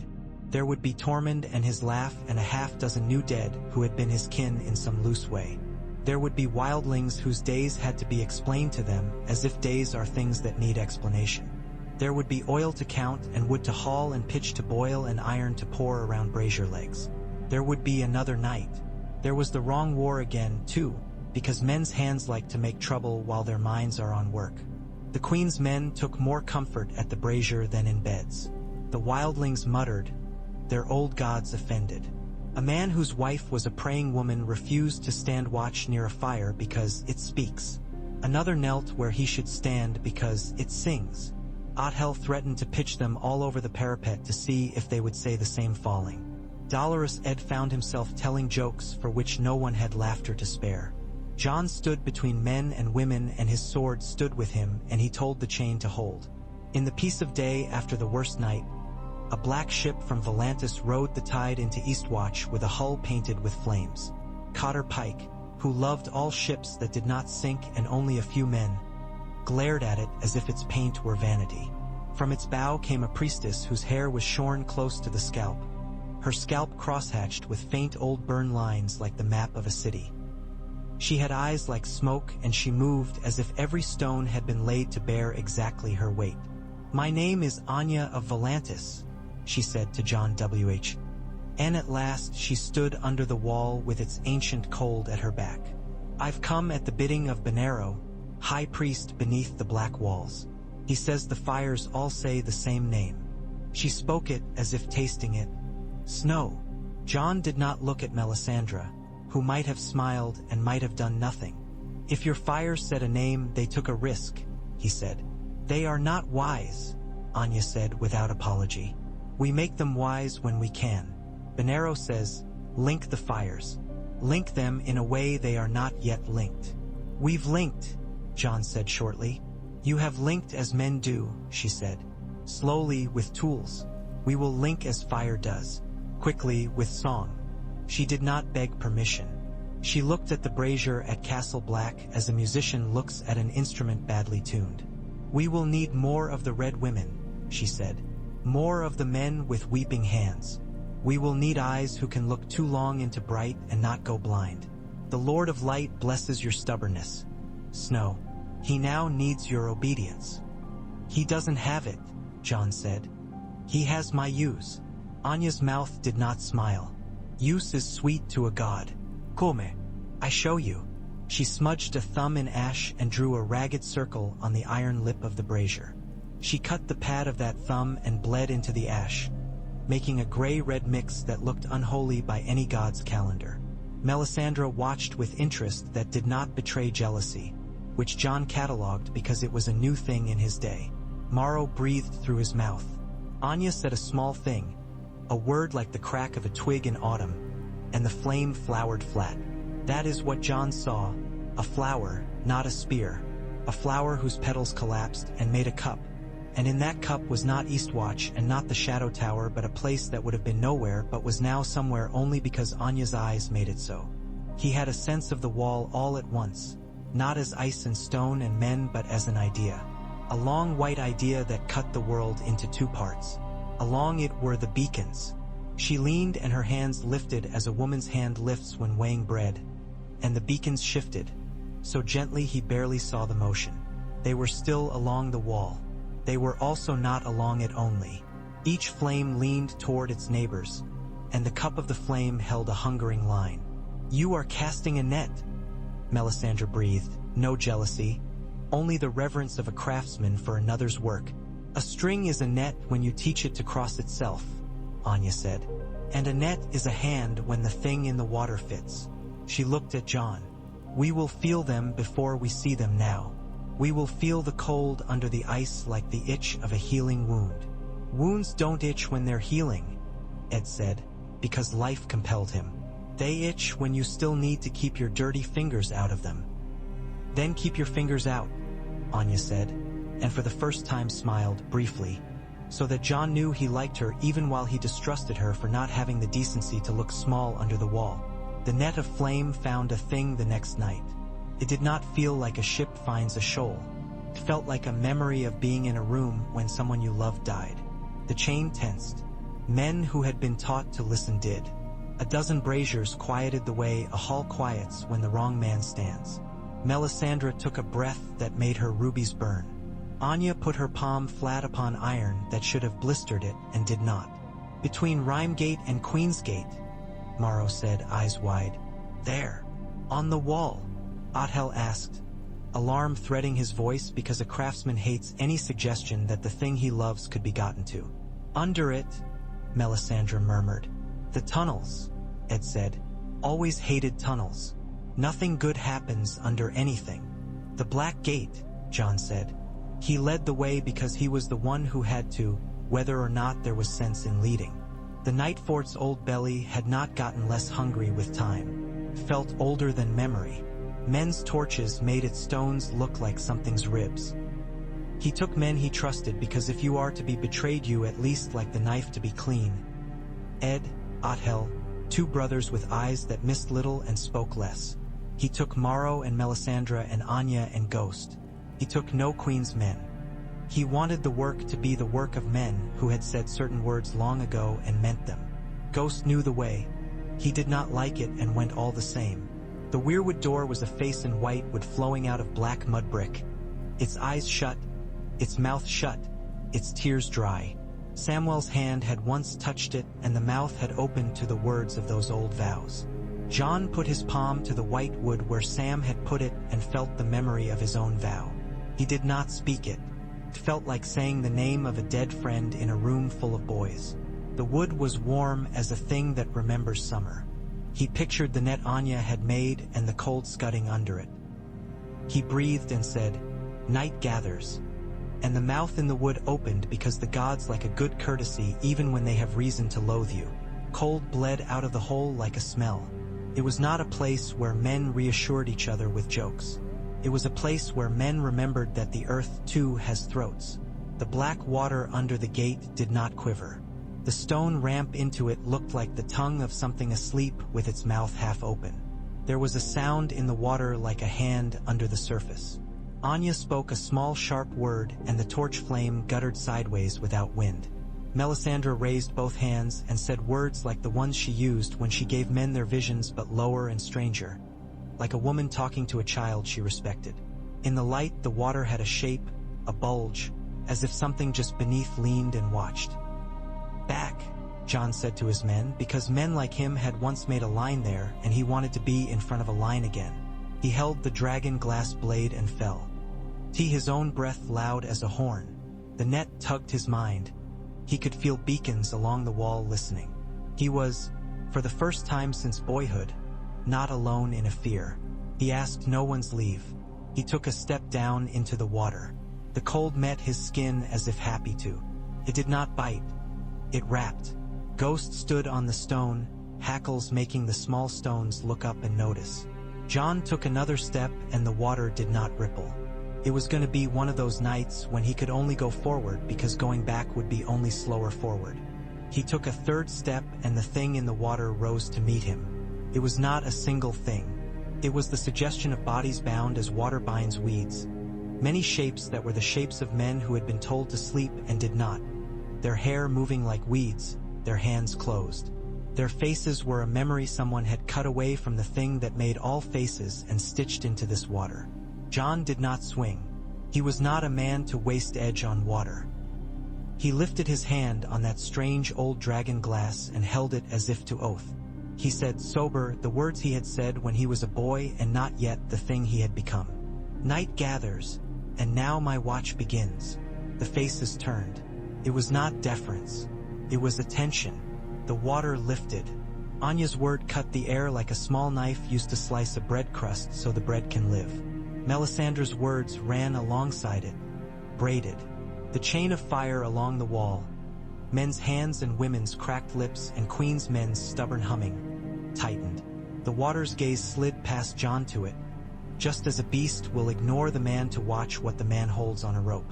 There would be Tormund and his laugh and a half-dozen new dead who had been his kin in some loose way. There would be wildlings whose days had to be explained to them, as if days are things that need explanation. There would be oil to count and wood to haul and pitch to boil and iron to pour around brazier legs. There would be another night. There was the wrong war again, too, because men's hands like to make trouble while their minds are on work. The Queen's men took more comfort at the brazier than in beds. The wildlings muttered, their old gods offended. A man whose wife was a praying woman refused to stand watch near a fire because it speaks. Another knelt where he should stand because it sings. Othel threatened to pitch them all over the parapet to see if they would say the same falling. Dolorous Ed found himself telling jokes for which no one had laughter to spare. John stood between men and women, and his sword stood with him, and he told the chain to hold. In the peace of day after the worst night, a black ship from Volantis rode the tide into Eastwatch with a hull painted with flames. Cotter Pike, who loved all ships that did not sink and only a few men, glared at it as if its paint were vanity. From its bow came a priestess whose hair was shorn close to the scalp, her scalp crosshatched with faint old burn lines like the map of a city. She had eyes like smoke, and she moved as if every stone had been laid to bear exactly her weight. "My name is Anya of Volantis," she said to John W.H. And at last she stood under the wall with its ancient cold at her back. "I've come at the bidding of Benero, high priest beneath the black walls. He says the fires all say the same name." She spoke it as if tasting it. Snow. John did not look at Melisandre, who might have smiled and might have done nothing. "If your fires said a name, they took a risk," he said. "They are not wise," Anya said without apology. "We make them wise when we can. Benero says, link the fires. Link them in a way they are not yet linked." "We've linked," John said shortly. "You have linked as men do," she said. "Slowly, with tools. We will link as fire does. Quickly, with song." She did not beg permission. She looked at the brazier at Castle Black as a musician looks at an instrument badly tuned. "We will need more of the red women," she said. "More of the men with weeping hands. We will need eyes who can look too long into bright and not go blind. The Lord of Light blesses your stubbornness, Snow. He now needs your obedience." "He doesn't have it," John said. "He has my use." Anya's mouth did not smile. "Use is sweet to a god. Come, I show you." She smudged a thumb in ash and drew a ragged circle on the iron lip of the brazier. She cut the pad of that thumb and bled into the ash. making a gray-red mix that looked unholy by any god's calendar. Melisandre watched with interest that did not betray jealousy, which Jon catalogued because it was a new thing in his day. Maro breathed through his mouth. Anya said a small thing, a word like the crack of a twig in autumn, and the flame flowered flat. That is what Jon saw, a flower, not a spear, a flower whose petals collapsed and made a cup. And in that cup was not Eastwatch and not the Shadow Tower, but a place that would have been nowhere but was now somewhere only because Anya's eyes made it so. He had a sense of the wall all at once, not as ice and stone and men but as an idea. A long white idea that cut the world into two parts. Along it were the beacons. She leaned and her hands lifted as a woman's hand lifts when weighing bread, and the beacons shifted, so gently he barely saw the motion. They were still along the wall. They were also not along it only. Each flame leaned toward its neighbors, and the cup of the flame held a hungering line. "You are casting a net," Melisandre breathed. No jealousy, only the reverence of a craftsman for another's work. "A string is a net when you teach it to cross itself," Anya said. "And a net is a hand when the thing in the water fits." She looked at Jon. "We will feel them before we see them now. We will feel the cold under the ice like the itch of a healing wound." "Wounds don't itch when they're healing," Ed said, because life compelled him. "They itch when you still need to keep your dirty fingers out of them." "Then keep your fingers out," Anya said, and for the first time smiled, briefly, so that Jon knew he liked her even while he distrusted her for not having the decency to look small under the wall. The net of flame found a thing the next night. It did not feel like a ship finds a shoal. It felt like a memory of being in a room when someone you loved died. The chain tensed. Men who had been taught to listen did. A dozen braziers quieted the way a hall quiets when the wrong man stands. Melisandre took a breath that made her rubies burn. Anya put her palm flat upon iron that should have blistered it and did not. "Between Rhymegate and Queensgate," Maro said, eyes wide. "There, on the wall?" Othel asked, alarm threading his voice because a craftsman hates any suggestion that the thing he loves could be gotten to. "Under it," Melisandre murmured. "The tunnels," Ed said. "Always hated tunnels. Nothing good happens under anything." "The Black Gate," Jon said. He led the way because he was the one who had to, whether or not there was sense in leading. The Night Fort's old belly had not gotten less hungry with time. It felt older than memory. Men's torches made its stones look like something's ribs. He took men he trusted because if you are to be betrayed you at least like the knife to be clean. Ed, Othel, two brothers with eyes that missed little and spoke less. He took Maro and Melisandre and Anya and Ghost. He took no Queen's men. He wanted the work to be the work of men who had said certain words long ago and meant them. Ghost knew the way. He did not like it and went all the same. The weirwood door was a face in white wood flowing out of black mud brick. Its eyes shut, its mouth shut, its tears dry. Samwell's hand had once touched it and the mouth had opened to the words of those old vows. Jon put his palm to the white wood where Sam had put it and felt the memory of his own vow. He did not speak it. It felt like saying the name of a dead friend in a room full of boys. The wood was warm as a thing that remembers summer. He pictured the net Anya had made and the cold scudding under it. He breathed and said, "Night gathers." And the mouth in the wood opened because the gods like a good courtesy even when they have reason to loathe you. Cold bled out of the hole like a smell. It was not a place where men reassured each other with jokes. It was a place where men remembered that the earth too has throats. The black water under the gate did not quiver. The stone ramp into it looked like the tongue of something asleep with its mouth half open. There was a sound in the water like a hand under the surface. Anya spoke a small sharp word and the torch flame guttered sideways without wind. Melisandre raised both hands and said words like the ones she used when she gave men their visions but lower and stranger. Like a woman talking to a child she respected. In the light the water had a shape, a bulge, as if something just beneath leaned and watched. "Back," Jon said to his men, because men like him had once made a line there and he wanted to be in front of a line again. He held the dragon glass blade and fell. His own breath loud as a horn. The net tugged his mind. He could feel beacons along the wall listening. He was, for the first time since boyhood, not alone in a fear. He asked no one's leave. He took a step down into the water. The cold met his skin as if happy to. It did not bite. It wrapped. Ghost stood on the stone, hackles making the small stones look up and notice. John took another step and the water did not ripple. It was going to be one of those nights when he could only go forward because going back would be only slower forward. He took a third step and the thing in the water rose to meet him. It was not a single thing. It was the suggestion of bodies bound as water binds weeds. Many shapes that were the shapes of men who had been told to sleep and did not. Their hair moving like weeds, their hands closed. Their faces were a memory someone had cut away from the thing that made all faces and stitched into this water. John did not swing. He was not a man to waste edge on water. He lifted his hand on that strange old dragon glass and held it as if to oath. He said sober the words he had said when he was a boy and not yet the thing he had become. Night gathers, and now my watch begins. The faces turned. It was not deference. It was attention. The water lifted. Anya's word cut the air like a small knife used to slice a bread crust so the bread can live. Melisandre's words ran alongside it, braided. The chain of fire along the wall. Men's hands and women's cracked lips and Queen's men's stubborn humming tightened. The water's gaze slid past John to it, just as a beast will ignore the man to watch what the man holds on a rope.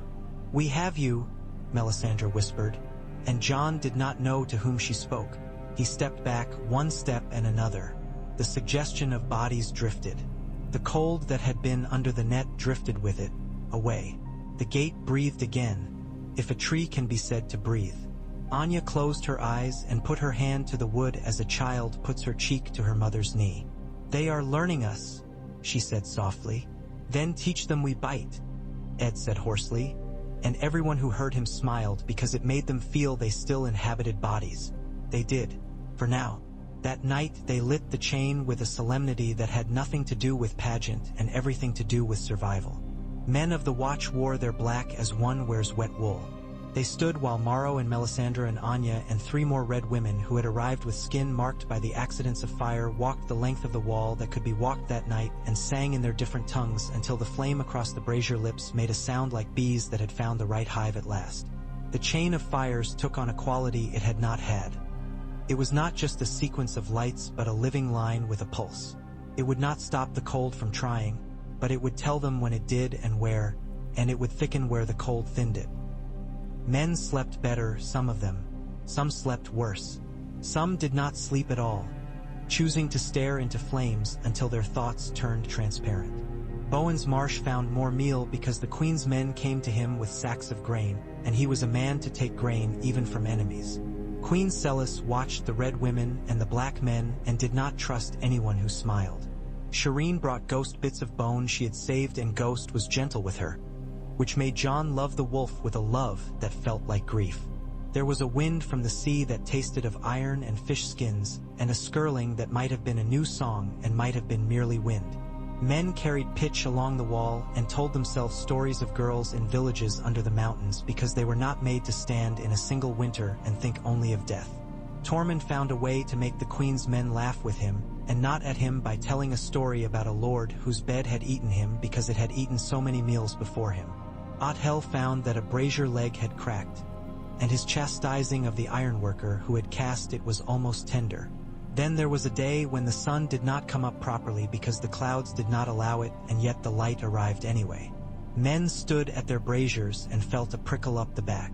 "We have you," Melisandre whispered, and John did not know to whom she spoke. He stepped back, one step and another. The suggestion of bodies drifted. The cold that had been under the net drifted with it, away. The gate breathed again, if a tree can be said to breathe. Anya closed her eyes and put her hand to the wood as a child puts her cheek to her mother's knee. "They are learning us," she said softly. "Then teach them we bite," Ed said hoarsely, and everyone who heard him smiled because it made them feel they still inhabited bodies. They did, for now. That night they lit the chain with a solemnity that had nothing to do with pageant and everything to do with survival. Men of the watch wore their black as one wears wet wool. They stood while Morrow and Melisandre and Anya and 3 more red women who had arrived with skin marked by the accidents of fire walked the length of the wall that could be walked that night and sang in their different tongues until the flame across the brazier lips made a sound like bees that had found the right hive at last. The chain of fires took on a quality it had not had. It was not just a sequence of lights but a living line with a pulse. It would not stop the cold from trying, but it would tell them when it did and where, and it would thicken where the cold thinned it. Men slept better, some of them. Some slept worse. Some did not sleep at all, choosing to stare into flames until their thoughts turned transparent. Bowen's Marsh found more meal because the Queen's men came to him with sacks of grain, and he was a man to take grain even from enemies. Queen Celis watched the red women and the black men and did not trust anyone who smiled. Shireen brought Ghost bits of bone she had saved and Ghost was gentle with her, which made John love the wolf with a love that felt like grief. There was a wind from the sea that tasted of iron and fish skins, and a skirling that might have been a new song and might have been merely wind. Men carried pitch along the wall and told themselves stories of girls in villages under the mountains because they were not made to stand in a single winter and think only of death. Tormund found a way to make the Queen's men laugh with him, and not at him by telling a story about a lord whose bed had eaten him because it had eaten so many meals before him. Othel found that a brazier leg had cracked, and his chastising of the ironworker who had cast it was almost tender. Then there was a day when the sun did not come up properly because the clouds did not allow it, and yet the light arrived anyway. Men stood at their braziers and felt a prickle up the back.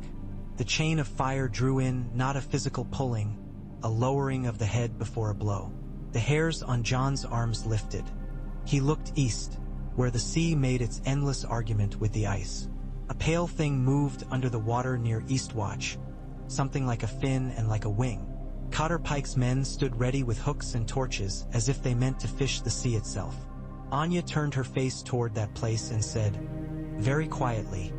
The chain of fire drew in, not a physical pulling, a lowering of the head before a blow. The hairs on John's arms lifted. He looked east, where the sea made its endless argument with the ice. A pale thing moved under the water near Eastwatch, something like a fin and like a wing. Cotter Pike's men stood ready with hooks and torches as if they meant to fish the sea itself. Anya turned her face toward that place and said, very quietly,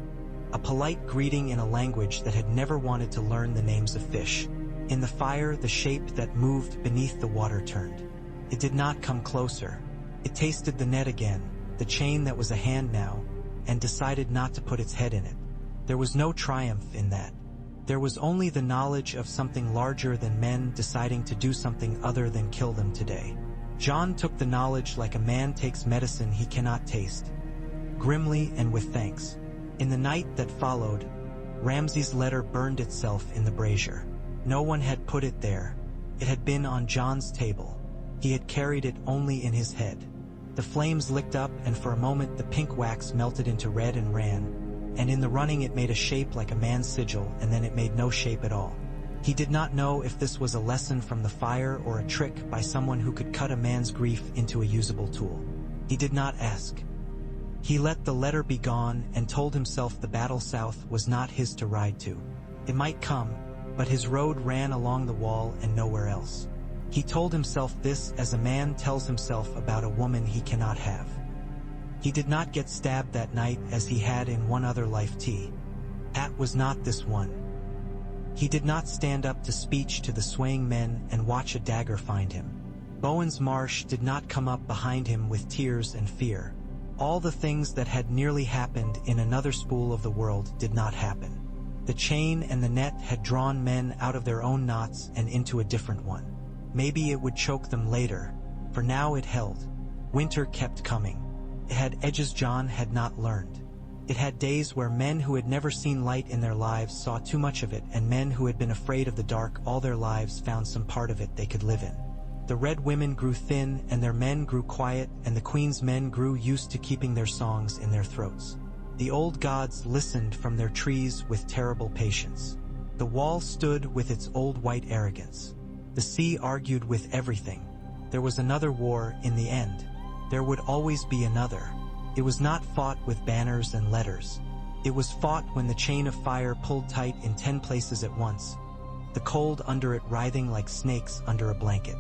a polite greeting in a language that had never wanted to learn the names of fish. In the fire, the shape that moved beneath the water turned. It did not come closer. It tasted the net again, the chain that was a hand now, and decided not to put its head in it. There was no triumph in that. There was only the knowledge of something larger than men deciding to do something other than kill them today. John took the knowledge like a man takes medicine he cannot taste, grimly and with thanks. In the night that followed, Ramsay's letter burned itself in the brazier. No one had put it there. It had been on John's table. He had carried it only in his head. The flames licked up, and for a moment the pink wax melted into red and ran, and in the running it made a shape like a man's sigil, and then it made no shape at all. He did not know if this was a lesson from the fire or a trick by someone who could cut a man's grief into a usable tool. He did not ask. He let the letter be gone and told himself the battle south was not his to ride to. It might come, but his road ran along the wall and nowhere else. He told himself this as a man tells himself about a woman he cannot have. He did not get stabbed that night as he had in one other life. That was not this one. He did not stand up to speech to the swaying men and watch a dagger find him. Bowen's Marsh did not come up behind him with tears and fear. All the things that had nearly happened in another spool of the world did not happen. The chain and the net had drawn men out of their own knots and into a different one. Maybe it would choke them later, for now it held. Winter kept coming. It had edges John had not learned. It had days where men who had never seen light in their lives saw too much of it, and men who had been afraid of the dark all their lives found some part of it they could live in. The Red women grew thin, and their men grew quiet, and the Queen's men grew used to keeping their songs in their throats. The old gods listened from their trees with terrible patience. The wall stood with its old white arrogance. The sea argued with everything. There was another war in the end. There would always be another. It was not fought with banners and letters. It was fought when the chain of fire pulled tight in 10 places at once, the cold under it writhing like snakes under a blanket.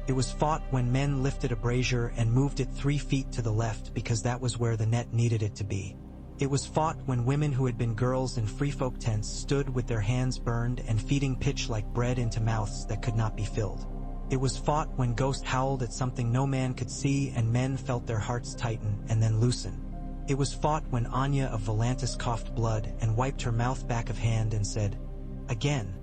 It was fought when men lifted a brazier and moved it 3 feet to the left because that was where the net needed it to be. It was fought when women who had been girls in free folk tents stood with their hands burned and feeding pitch like bread into mouths that could not be filled. It was fought when ghosts howled at something no man could see and men felt their hearts tighten and then loosen. It was fought when Anya of Volantis coughed blood and wiped her mouth back of hand and said, "Again,"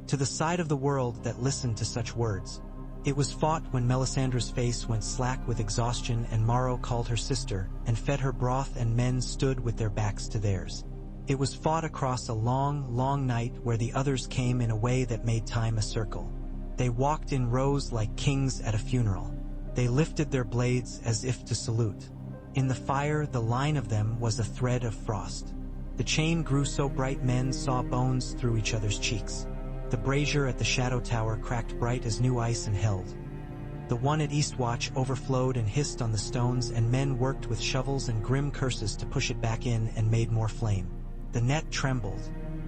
to the side of the world that listened to such words. It was fought when Melisandre's face went slack with exhaustion and Maro called her sister and fed her broth and men stood with their backs to theirs. It was fought across a long, long night where the others came in a way that made time a circle. They walked in rows like kings at a funeral. They lifted their blades as if to salute. In the fire, the line of them was a thread of frost. The chain grew so bright men saw bones through each other's cheeks. The brazier at the Shadow Tower cracked bright as new ice and held. The one at Eastwatch overflowed and hissed on the stones, and men worked with shovels and grim curses to push it back in and made more flame. The net trembled.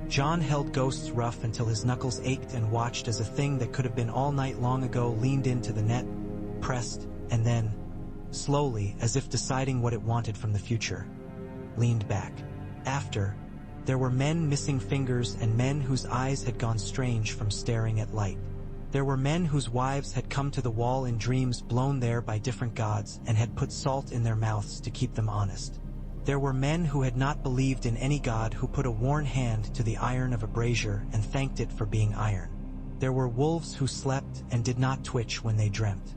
John held Ghost's ruff until his knuckles ached and watched as a thing that could have been all night long ago leaned into the net, pressed, and then, slowly, as if deciding what it wanted from the future, leaned back. After, there were men missing fingers and men whose eyes had gone strange from staring at light. There were men whose wives had come to the wall in dreams blown there by different gods and had put salt in their mouths to keep them honest. There were men who had not believed in any god who put a worn hand to the iron of a brazier and thanked it for being iron. There were wolves who slept and did not twitch when they dreamt.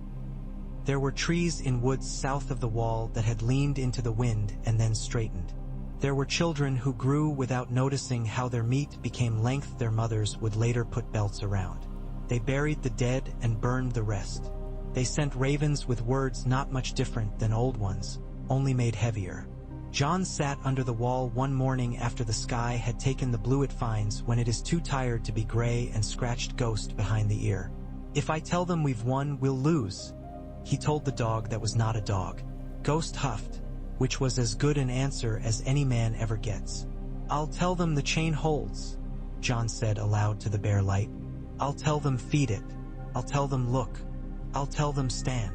There were trees in woods south of the wall that had leaned into the wind and then straightened. There were children who grew without noticing how their meat became length their mothers would later put belts around. They buried the dead and burned the rest. They sent ravens with words not much different than old ones, only made heavier. John sat under the wall one morning after the sky had taken the blue it finds when it is too tired to be gray, and scratched Ghost behind the ear. "If I tell them we've won, we'll lose," he told the dog that was not a dog. Ghost huffed, which was as good an answer as any man ever gets. "I'll tell them the chain holds," John said aloud to the bare light. "I'll tell them feed it. I'll tell them look. I'll tell them stand."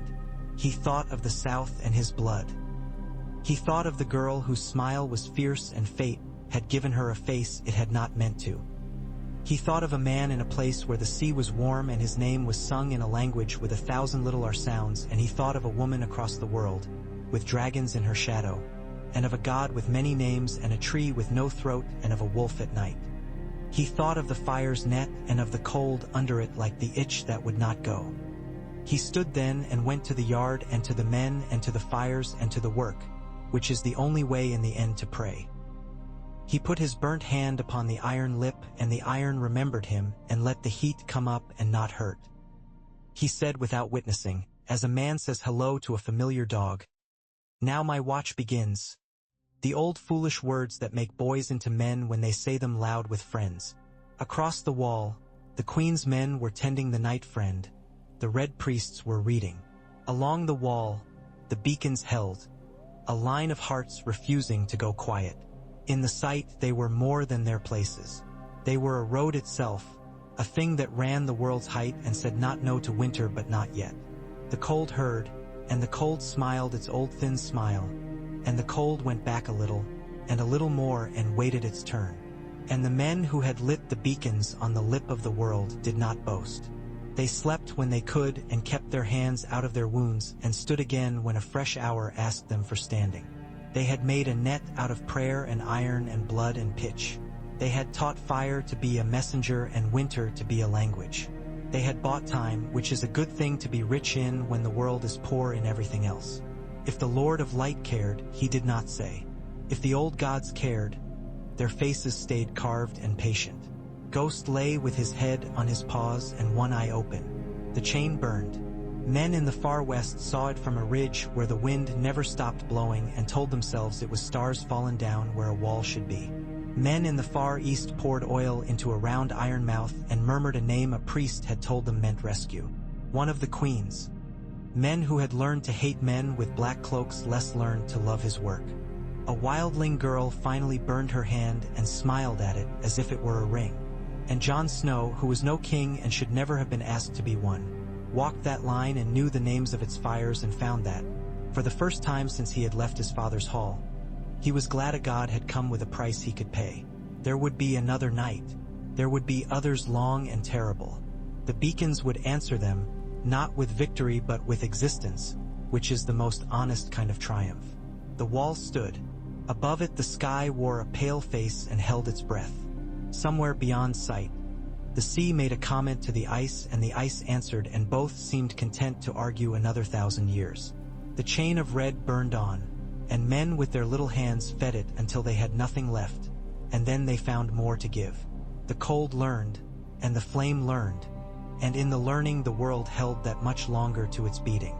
He thought of the South and his blood. He thought of the girl whose smile was fierce and fate had given her a face it had not meant to. He thought of a man in a place where the sea was warm and his name was sung in a language with 1,000 little R sounds, and he thought of a woman across the world, with dragons in her shadow, and of a god with many names and a tree with no throat and of a wolf at night. He thought of the fire's net and of the cold under it like the itch that would not go. He stood then and went to the yard and to the men and to the fires and to the work, which is the only way in the end to pray. He put his burnt hand upon the iron lip, and the iron remembered him, and let the heat come up and not hurt. He said without witnessing, as a man says hello to a familiar dog, "Now my watch begins." The old foolish words that make boys into men when they say them loud with friends. Across the wall, the Queen's men were tending the night friend. The red priests were reading. Along the wall, the beacons held, a line of hearts refusing to go quiet. In the sight they were more than their places. They were a road itself, a thing that ran the world's height and said not no to winter but not yet. The cold heard, and the cold smiled its old thin smile, and the cold went back a little more and waited its turn. And the men who had lit the beacons on the lip of the world did not boast. They slept when they could and kept their hands out of their wounds and stood again when a fresh hour asked them for standing. They had made a net out of prayer and iron and blood and pitch. They had taught fire to be a messenger and winter to be a language. They had bought time, which is a good thing to be rich in when the world is poor in everything else. If the Lord of Light cared, he did not say. If the old gods cared, their faces stayed carved and patient. Ghost lay with his head on his paws and one eye open. The chain burned. Men in the far west saw it from a ridge where the wind never stopped blowing and told themselves it was stars fallen down where a wall should be. Men in the far east poured oil into a round iron mouth and murmured a name a priest had told them meant rescue. One of the queens. Men who had learned to hate men with black cloaks less learned to love his work. A wildling girl finally burned her hand and smiled at it as if it were a ring. And Jon Snow, who was no king and should never have been asked to be one, walked that line and knew the names of its fires and found that, for the first time since he had left his father's hall, he was glad a god had come with a price he could pay. There would be another night. There would be others long and terrible. The beacons would answer them, not with victory but with existence, which is the most honest kind of triumph. The wall stood. Above it the sky wore a pale face and held its breath. Somewhere beyond sight, the sea made a comment to the ice and the ice answered, and both seemed content to argue another 1,000 years. The chain of red burned on, and men with their little hands fed it until they had nothing left, and then they found more to give. The cold learned, and the flame learned, and in the learning the world held that much longer to its beating.